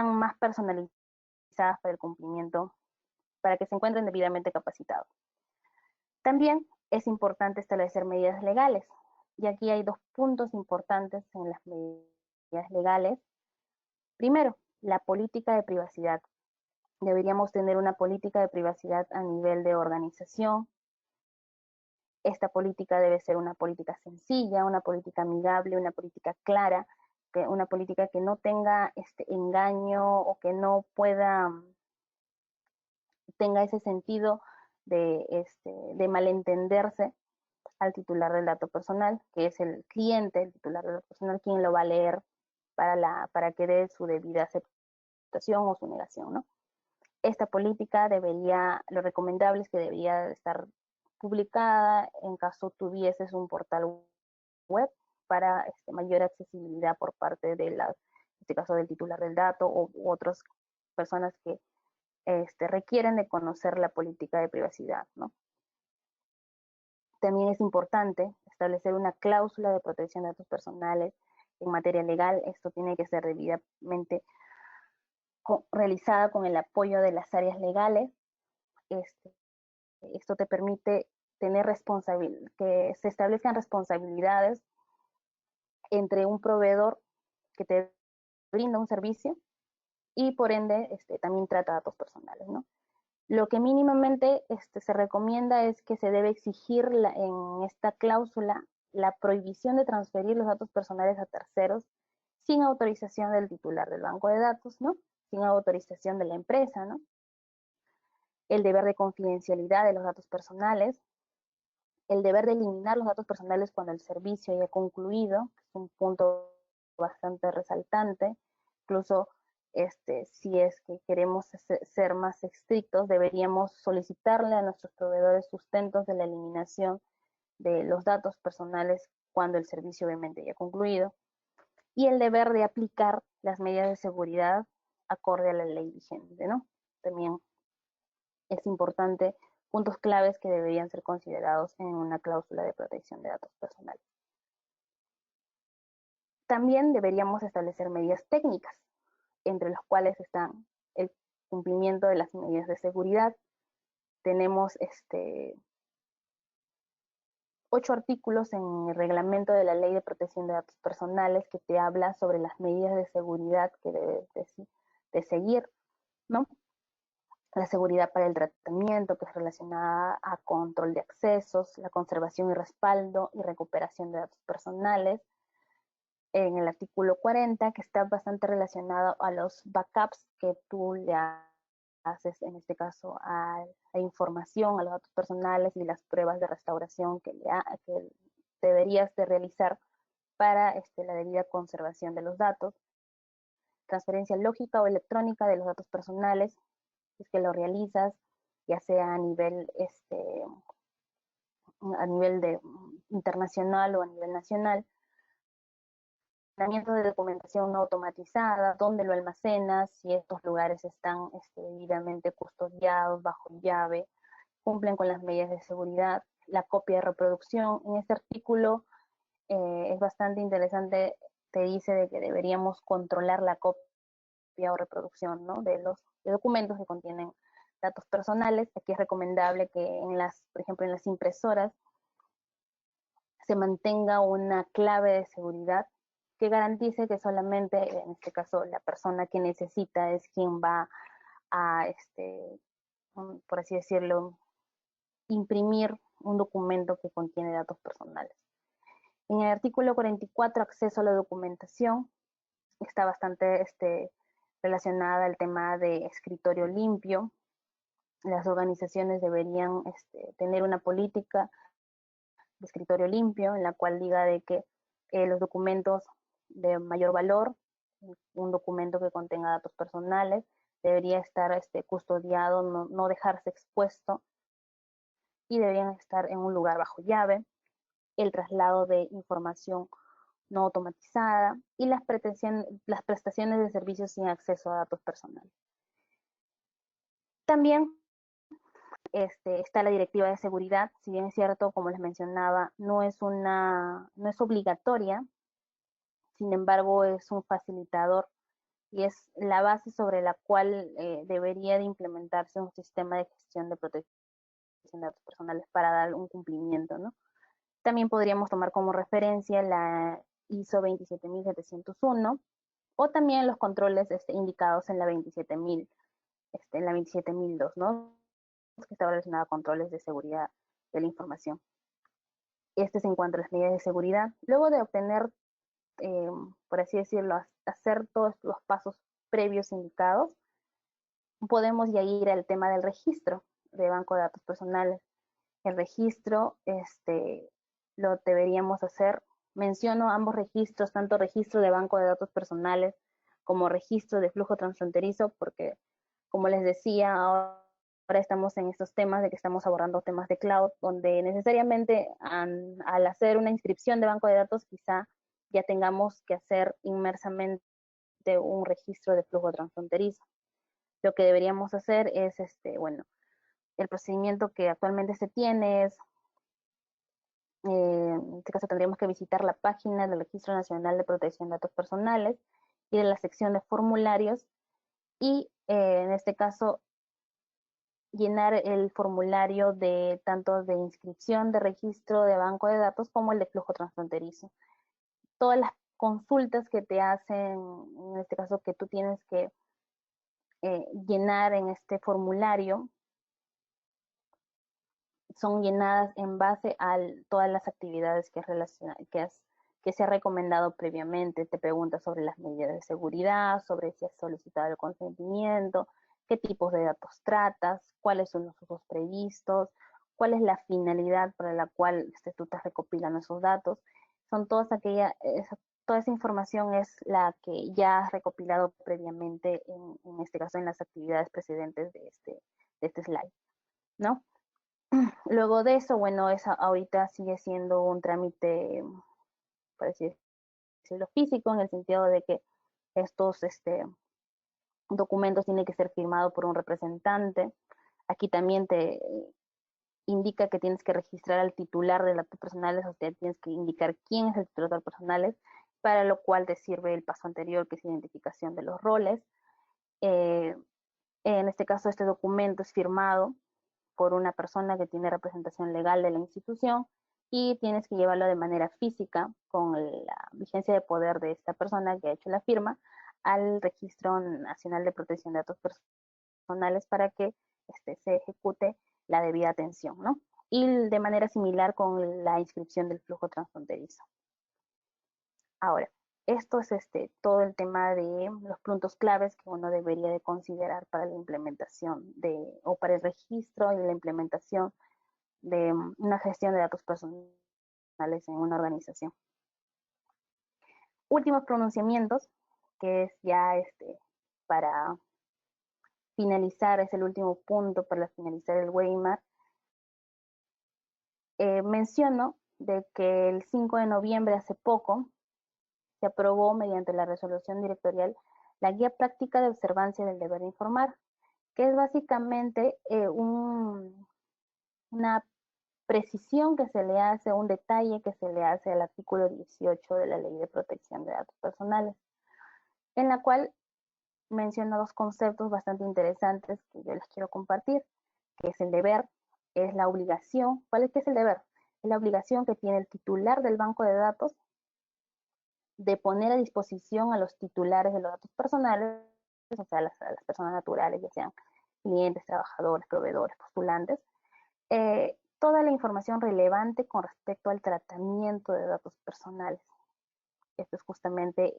más personalizadas para el cumplimiento, para que se encuentren debidamente capacitados. También es importante establecer medidas legales, y aquí hay dos puntos importantes en las medidas legales. Primero, la política de privacidad. Deberíamos tener una política de privacidad a nivel de organización. Esta política debe ser una política sencilla, una política amigable, una política clara, una política que no tenga engaño o que no tenga ese sentido de malentenderse al titular del dato personal, que es el cliente, el titular del dato personal, quien lo va a leer para que dé su debida aceptación o su negación, ¿no? Esta política lo recomendable es que debería estar publicada en caso tuvieses un portal web para mayor accesibilidad por parte en este caso del titular del dato u otras personas que requieren de conocer la política de privacidad, ¿no? También es importante establecer una cláusula de protección de datos personales en materia legal. Esto tiene que ser debidamente realizada con el apoyo de las áreas legales. Esto te permite que se establezcan responsabilidades entre un proveedor que te brinda un servicio y por ende también trata datos personales, ¿no? Lo que mínimamente se recomienda es que se debe exigir en esta cláusula la prohibición de transferir los datos personales a terceros sin autorización del titular del banco de datos, ¿no? Sin autorización de la empresa, ¿no? El deber de confidencialidad de los datos personales, el deber de eliminar los datos personales cuando el servicio haya concluido, que es un punto bastante resaltante. Incluso si es que queremos ser más estrictos, deberíamos solicitarle a nuestros proveedores sustentos de la eliminación de los datos personales cuando el servicio obviamente haya concluido. Y el deber de aplicar las medidas de seguridad acorde a la ley vigente, ¿no? También es importante, puntos claves que deberían ser considerados en una cláusula de protección de datos personales. También deberíamos establecer medidas técnicas, entre las cuales están el cumplimiento de las medidas de seguridad. Tenemos 8 artículos en el reglamento de la Ley de Protección de Datos Personales que te habla sobre las medidas de seguridad que debes seguir, ¿no? La seguridad para el tratamiento, que es relacionada a control de accesos, la conservación y respaldo y recuperación de datos personales. En el artículo 40, que está bastante relacionado a los backups que tú le haces, en este caso, a la información, a los datos personales y las pruebas de restauración que deberías de realizar para la debida conservación de los datos. Transferencia lógica o electrónica de los datos personales, es que lo realizas, ya sea a nivel internacional o a nivel nacional. De documentación no automatizada, dónde lo almacenas, si estos lugares están debidamente custodiados bajo llave, cumplen con las medidas de seguridad, la copia de reproducción. En este artículo es bastante interesante, te dice de que deberíamos controlar la copia o reproducción, ¿no?, de documentos que contienen datos personales. Aquí es recomendable que por ejemplo, en las impresoras se mantenga una clave de seguridad que garantice que solamente, en este caso, la persona que necesita es quien va a, por así decirlo, imprimir un documento que contiene datos personales. En el artículo 44, acceso a la documentación, está bastante relacionada al tema de escritorio limpio. Las organizaciones deberían tener una política de escritorio limpio, en la cual diga de que los documentos de mayor valor, un documento que contenga datos personales, debería estar custodiado, no dejarse expuesto, y deberían estar en un lugar bajo llave. El traslado de información no automatizada y las prestaciones de servicios sin acceso a datos personales. También está la directiva de seguridad. Si bien es cierto, como les mencionaba, no es obligatoria, sin embargo es un facilitador y es la base sobre la cual debería de implementarse un sistema de gestión de protección de datos personales para dar un cumplimiento, ¿no? También podríamos tomar como referencia la ISO 27701 o también los controles indicados en la 27000, en la 27002, ¿no?, que está relacionada a controles de seguridad de la información. Este es en cuanto a las medidas de seguridad. Luego de obtener, por así decirlo, hacer todos los pasos previos indicados, podemos ya ir al tema del registro de banco de datos personales. El registro lo deberíamos hacer. Menciono ambos registros, tanto registro de banco de datos personales como registro de flujo transfronterizo, porque, como les decía, ahora estamos en estos temas de que estamos abordando temas de cloud, donde necesariamente al hacer una inscripción de banco de datos, quizá ya tengamos que hacer inmersamente un registro de flujo transfronterizo. Lo que deberíamos hacer es, el procedimiento que actualmente se tiene es, en este caso tendríamos que visitar la página del Registro Nacional de Protección de Datos Personales, ir a la sección de formularios y, en este caso, llenar el formulario de tanto de inscripción de registro de banco de datos como el de flujo transfronterizo. Todas las consultas que te hacen, en este caso que tú tienes que llenar en este formulario, son llenadas en base a todas las actividades que se ha recomendado previamente. Te pregunta sobre las medidas de seguridad, sobre si has solicitado el consentimiento, qué tipos de datos tratas, cuáles son los usos previstos, cuál es la finalidad para la cual tú estás recopilando esos datos. Son toda esa información es la que ya has recopilado previamente, en este caso en las actividades precedentes de este slide, ¿no? Luego de eso, bueno, ahorita sigue siendo un trámite, por así decirlo, físico, en el sentido de que estos documentos tienen que ser firmados por un representante. Aquí también te indica que tienes que registrar al titular de datos personales, o sea, tienes que indicar quién es el titular de datos personales, para lo cual te sirve el paso anterior, que es identificación de los roles. En este caso, este documento es firmado por una persona que tiene representación legal de la institución y tienes que llevarlo de manera física con la vigencia de poder de esta persona que ha hecho la firma al Registro Nacional de Protección de Datos Personales para que se ejecute la debida atención, ¿no? Y de manera similar con la inscripción del flujo transfronterizo. Ahora, esto es todo el tema de los puntos claves que uno debería de considerar para la implementación o para el registro y la implementación de una gestión de datos personales en una organización. Últimos pronunciamientos, que es ya para finalizar, es el último punto para finalizar el webinar. Menciono de que el 5 de noviembre, hace poco, se aprobó mediante la resolución directorial la Guía Práctica de Observancia del Deber de Informar, que es básicamente una precisión que se le hace, un detalle que se le hace al artículo 18 de la Ley de Protección de Datos Personales, en la cual menciona dos conceptos bastante interesantes que yo les quiero compartir, que es el deber, es la obligación. ¿Qué es el deber? Es la obligación que tiene el titular del banco de datos de poner a disposición a los titulares de los datos personales, o sea, a las personas naturales, ya sean clientes, trabajadores, proveedores, postulantes, toda la información relevante con respecto al tratamiento de datos personales. Esto es justamente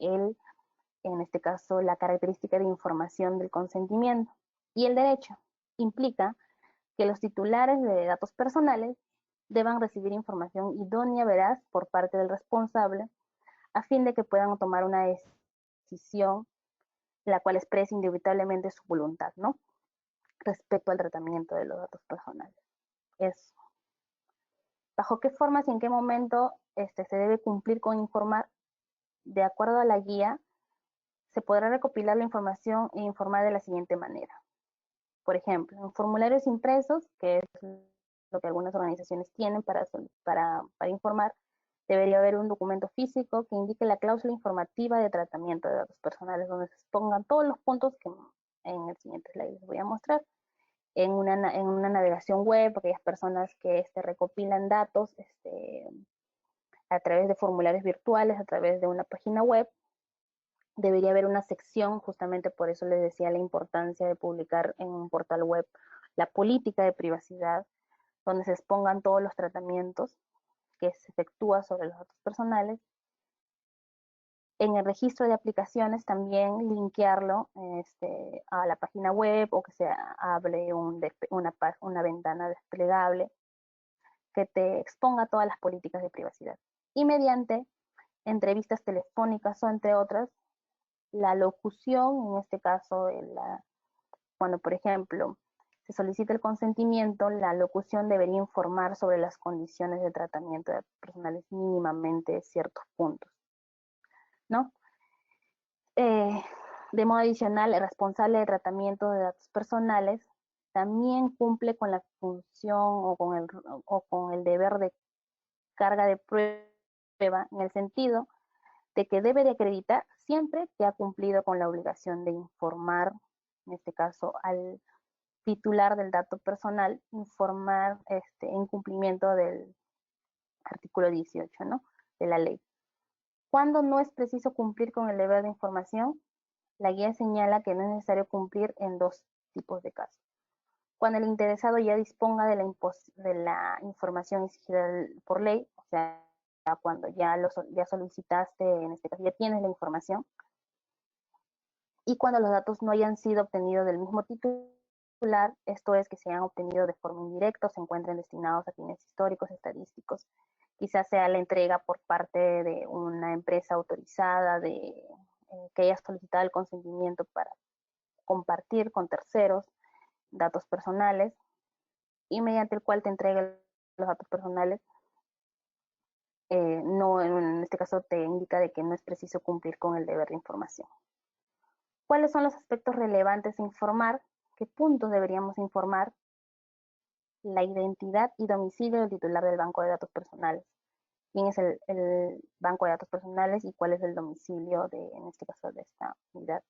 en este caso, la característica de información del consentimiento. Y el derecho implica que los titulares de datos personales deban recibir información idónea, veraz, por parte del responsable, a fin de que puedan tomar una decisión la cual exprese indubitablemente su voluntad, ¿no? Respecto al tratamiento de los datos personales. Es bajo qué formas y en qué momento se debe cumplir con informar. De acuerdo a la guía, se podrá recopilar la información e informar de la siguiente manera. Por ejemplo, en formularios impresos, que es lo que algunas organizaciones tienen para informar, debería haber un documento físico que indique la cláusula informativa de tratamiento de datos personales, donde se expongan todos los puntos que en el siguiente slide les voy a mostrar. En una navegación web, aquellas personas que recopilan datos a través de formularios virtuales, a través de una página web, debería haber una sección, justamente por eso les decía la importancia de publicar en un portal web la política de privacidad, donde se expongan todos los tratamientos que se efectúa sobre los datos personales. En el registro de aplicaciones también linkearlo a la página web, o que se abre una ventana desplegable que te exponga todas las políticas de privacidad. Y mediante entrevistas telefónicas o entre otras, la locución, en este caso, cuando por ejemplo se solicita el consentimiento, la locución debería informar sobre las condiciones de tratamiento de datos personales, mínimamente ciertos puntos, ¿no? De modo adicional, el responsable de tratamiento de datos personales también cumple con la función o con el deber de carga de prueba, en el sentido de que debe de acreditar siempre que ha cumplido con la obligación de informar, en este caso al titular del dato personal, informar en cumplimiento del artículo 18, ¿no?, de la ley. Cuando no es preciso cumplir con el deber de información, la guía señala que no es necesario cumplir en dos tipos de casos. Cuando el interesado ya disponga de la información exigida por ley, o sea, cuando ya solicitaste, en este caso ya tienes la información, y cuando los datos no hayan sido obtenidos del mismo titular, esto es, que se hayan obtenido de forma indirecta o se encuentren destinados a fines históricos, estadísticos, quizás sea la entrega por parte de una empresa autorizada que haya solicitado el consentimiento para compartir con terceros datos personales, y mediante el cual te entregue los datos personales, no, en este caso te indica de que no es preciso cumplir con el deber de información. ¿Cuáles son los aspectos relevantes a informar? ¿Qué puntos deberíamos informar? La identidad y domicilio del titular del banco de datos personales. ¿Quién es el banco de datos personales y cuál es el domicilio en este caso, de esta unidad?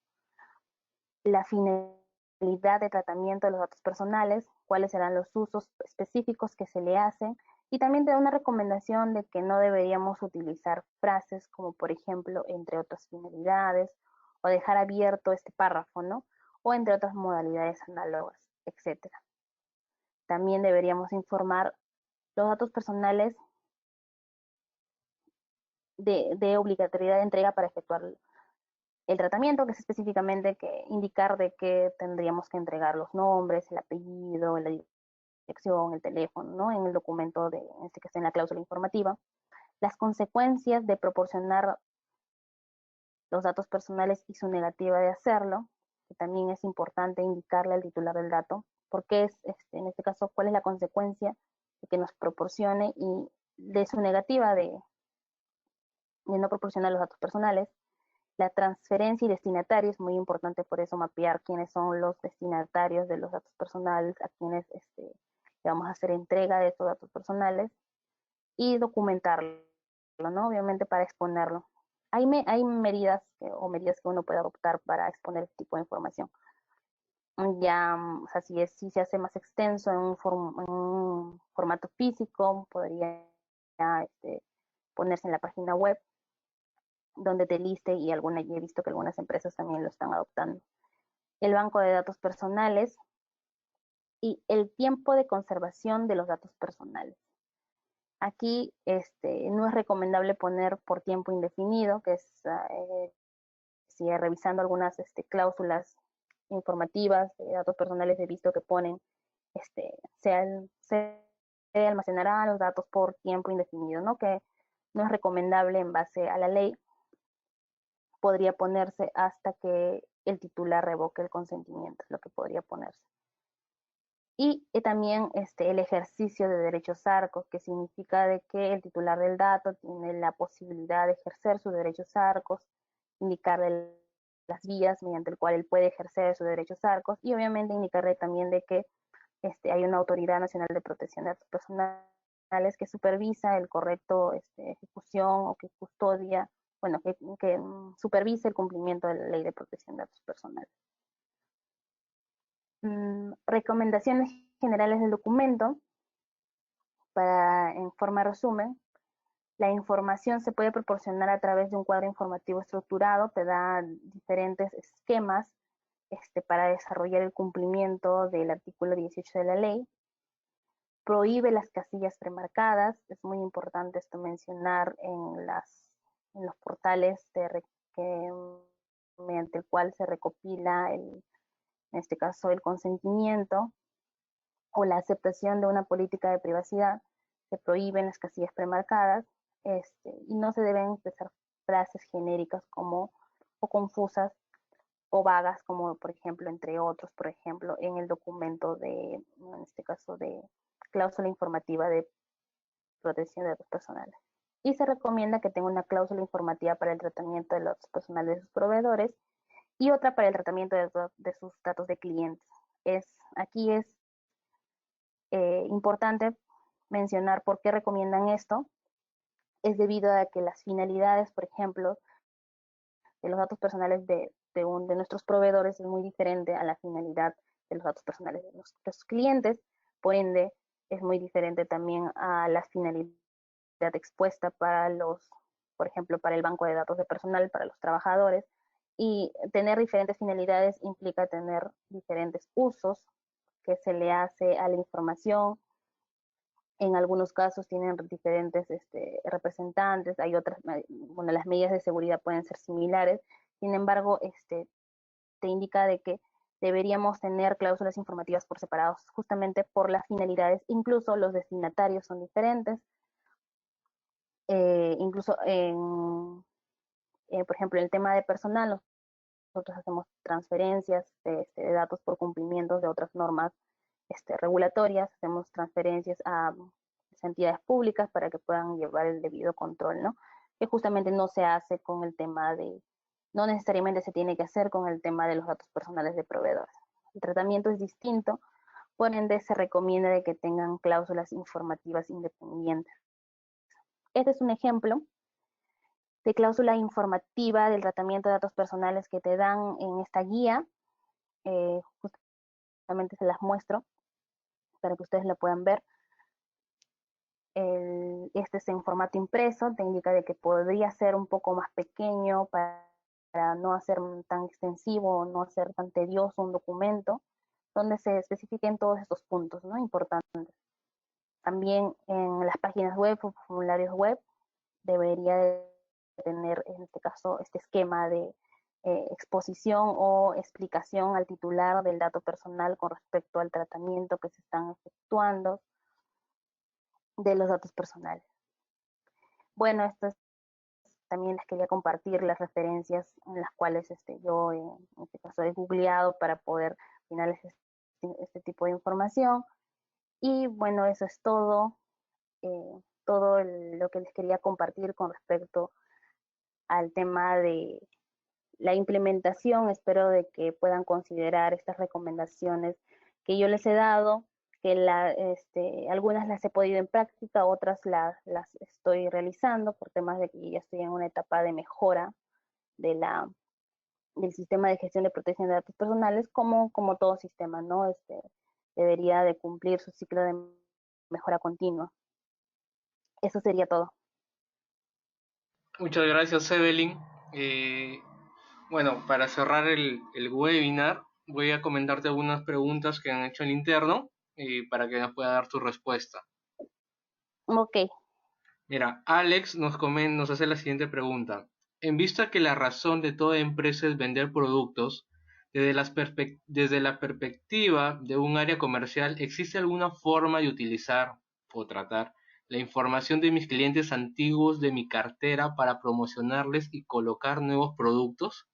La finalidad de tratamiento de los datos personales, cuáles serán los usos específicos que se le hacen, y también te da una recomendación de que no deberíamos utilizar frases como, por ejemplo, entre otras finalidades, o dejar abierto este párrafo, ¿no? O entre otras modalidades análogas, etcétera. También deberíamos informar los datos personales de obligatoriedad de entrega para efectuar el tratamiento, que es específicamente que indicar de que tendríamos que entregar los nombres, el apellido, la dirección, el teléfono, ¿no? En el documento, en este caso en la cláusula informativa. Las consecuencias de proporcionar los datos personales y su negativa de hacerlo, que también es importante indicarle al titular del dato, porque es, en este caso, cuál es la consecuencia de que nos proporcione y de su negativa de no proporcionar los datos personales. La transferencia y destinatario es muy importante, por eso mapear quiénes son los destinatarios de los datos personales, a quienes le vamos a hacer entrega de estos datos personales y documentarlo, ¿no? Obviamente para exponerlo. Hay medidas medidas que uno puede adoptar para exponer este tipo de información. Ya, o sea, si se hace más extenso en un formato físico, podría ponerse en la página web donde te liste y he visto que algunas empresas también lo están adoptando. El banco de datos personales y el tiempo de conservación de los datos personales. Aquí no es recomendable poner por tiempo indefinido, que es, si revisando algunas cláusulas informativas de datos personales he visto que ponen, se almacenarán los datos por tiempo indefinido, ¿no? Que no es recomendable en base a la ley. Podría ponerse hasta que el titular revoque el consentimiento, es lo que podría ponerse. Y también el ejercicio de derechos arcos, que significa de que el titular del dato tiene la posibilidad de ejercer sus derechos arcos, indicarle las vías mediante el cual él puede ejercer sus derechos arcos y obviamente indicarle también de que hay una Autoridad Nacional de Protección de Datos Personales que supervisa el correcto ejecución o que custodia, bueno, que supervisa el cumplimiento de la Ley de Protección de Datos Personales. Recomendaciones generales del documento. En forma de resumen, la información se puede proporcionar a través de un cuadro informativo estructurado, te da diferentes esquemas para desarrollar el cumplimiento del artículo 18 de la ley. Prohíbe las casillas premarcadas, es muy importante esto mencionar en los portales mediante el cual se recopila, en este caso, el consentimiento o la aceptación de una política de privacidad. Se prohíben las casillas premarcadas y no se deben empezar frases genéricas o confusas o vagas como por ejemplo entre otros, por ejemplo en el documento en este caso de cláusula informativa de protección de datos personales. Y se recomienda que tenga una cláusula informativa para el tratamiento de los datos personales de sus proveedores y otra para el tratamiento de sus datos de clientes. Aquí es importante mencionar por qué recomiendan esto. Es debido a que las finalidades, por ejemplo, de los datos personales de nuestros proveedores es muy diferente a la finalidad de los datos personales de nuestros clientes. Por ende, es muy diferente también a la finalidad expuesta por ejemplo, para el banco de datos de personal, para los trabajadores. Y tener diferentes finalidades implica tener diferentes usos que se le hace a la información. En algunos casos tienen diferentes representantes, hay otras, bueno, las medidas de seguridad pueden ser similares, sin embargo, te indica de que deberíamos tener cláusulas informativas por separados, justamente por las finalidades, incluso los destinatarios son diferentes, incluso por ejemplo, en el tema de personal, nosotros hacemos transferencias de datos por cumplimientos de otras normas regulatorias, hacemos transferencias a entidades públicas para que puedan llevar el debido control, ¿no? Que justamente no se hace con el tema no necesariamente se tiene que hacer con el tema de los datos personales de proveedores. El tratamiento es distinto, por ende se recomienda de que tengan cláusulas informativas independientes. Este es un ejemplo de cláusula informativa del tratamiento de datos personales que te dan en esta guía. Justamente se las muestro para que ustedes la puedan ver. Este es en formato impreso, te indica de que podría ser un poco más pequeño para no hacer tan extensivo, no hacer tan tedioso un documento, donde se especifiquen todos estos puntos, ¿no? Importantes. También en las páginas web o formularios web debería de tener, en este caso, este esquema de exposición o explicación al titular del dato personal con respecto al tratamiento que se están efectuando de los datos personales. Bueno, estas también les quería compartir las referencias en las cuales yo en este caso he googleado para poder finalizar este tipo de información. Y bueno, eso es todo, lo que les quería compartir con respecto al tema de la implementación. Espero de que puedan considerar estas recomendaciones que yo les he dado, que algunas las he podido en práctica, otras las estoy realizando por temas de que ya estoy en una etapa de mejora de del sistema de gestión de protección de datos personales, como todo sistema, ¿no? Debería de cumplir su ciclo de mejora continua. Eso sería todo. Muchas gracias, Evelyn. Eh, bueno, para cerrar el webinar, voy a comentarte algunas preguntas que han hecho en interno para que nos pueda dar tu respuesta. Ok. Mira, Alex nos hace la siguiente pregunta. En vista que la razón de toda empresa es vender productos, desde la perspectiva de un área comercial, ¿existe alguna forma de utilizar o tratar la información de mis clientes antiguos de mi cartera para promocionarles y colocar nuevos productos?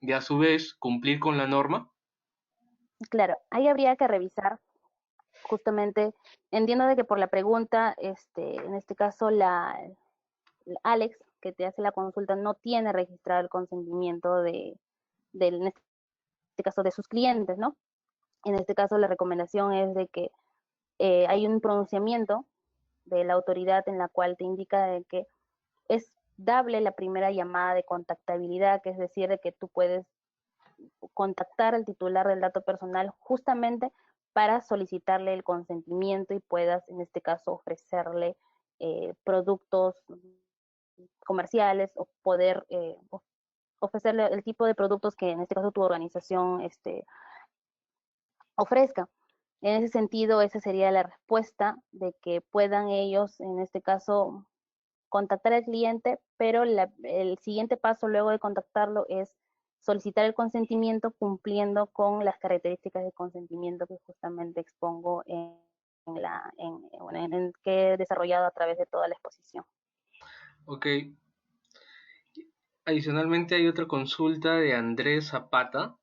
Y a su vez, cumplir con la norma. Claro, ahí habría que revisar justamente, entiendo de que por la pregunta, en este caso Alex, que te hace la consulta, no tiene registrado el consentimiento en este caso de sus clientes, ¿no? En este caso la recomendación es de que hay un pronunciamiento de la autoridad en la cual te indica de que es dable la primera llamada de contactabilidad, que es decir, de que tú puedes contactar al titular del dato personal justamente para solicitarle el consentimiento y puedas, en este caso, ofrecerle productos comerciales o poder ofrecerle el tipo de productos que en este caso tu organización ofrezca. En ese sentido, esa sería la respuesta de que puedan ellos, en este caso, contactar al cliente, pero el siguiente paso luego de contactarlo es solicitar el consentimiento cumpliendo con las características de consentimiento que justamente expongo en que he desarrollado a través de toda la exposición. Ok. Adicionalmente hay otra consulta de Andrés Zapata.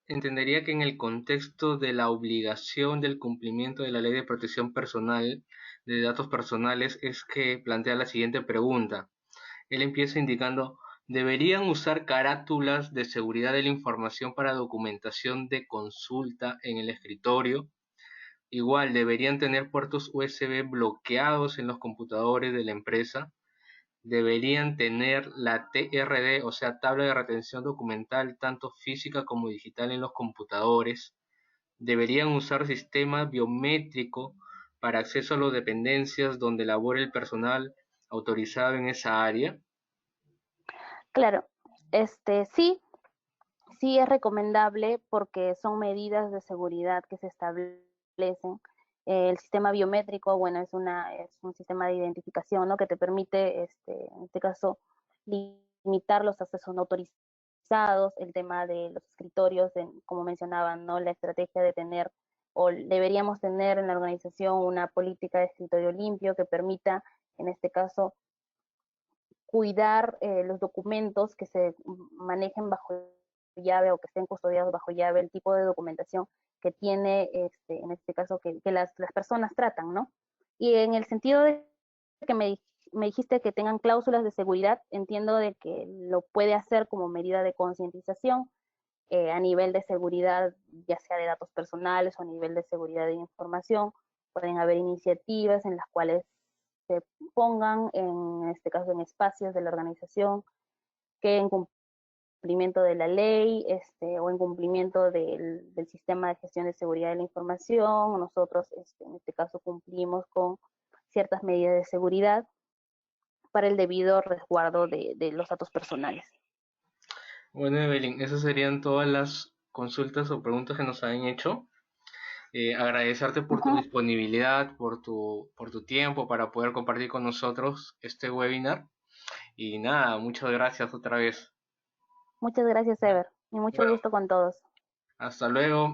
Entendería que en el contexto de la obligación del cumplimiento de la Ley de Protección Personal de Datos Personales es que plantea la siguiente pregunta. Él empieza indicando, ¿deberían usar carátulas de seguridad de la información para documentación de consulta en el escritorio? Igual, ¿deberían tener puertos USB bloqueados en los computadores de la empresa? Deberían tener la TRD, o sea, tabla de retención documental, tanto física como digital en los computadores. Deberían usar sistema biométrico para acceso a las dependencias donde labore el personal autorizado en esa área. Claro, sí, sí es recomendable porque son medidas de seguridad que se establecen. El sistema biométrico, bueno, es un sistema de identificación, ¿no? Que te permite, en este caso, limitar los accesos no autorizados, el tema de los escritorios, como mencionaban, ¿no? La estrategia de tener, o deberíamos tener en la organización una política de escritorio limpio que permita, en este caso, cuidar los documentos que se manejen bajo llave o que estén custodiados bajo llave, el tipo de documentación que tiene, en este caso, que las personas tratan, ¿no? Y en el sentido de que me dijiste que tengan cláusulas de seguridad, entiendo de que lo puede hacer como medida de concientización a nivel de seguridad, ya sea de datos personales o a nivel de seguridad de información. Pueden haber iniciativas en las cuales se pongan, en este caso, en espacios de la organización que en cumplimiento de la ley o en cumplimiento del sistema de gestión de seguridad de la información, nosotros en este caso cumplimos con ciertas medidas de seguridad para el debido resguardo de los datos personales. Bueno, Evelyn, esas serían todas las consultas o preguntas que nos han hecho. Agradecerte por tu Ujú. disponibilidad, por tu tiempo para poder compartir con nosotros este webinar. Y nada, muchas gracias otra vez. Muchas gracias, Ever, y mucho Bueno, gusto con todos. hasta luego.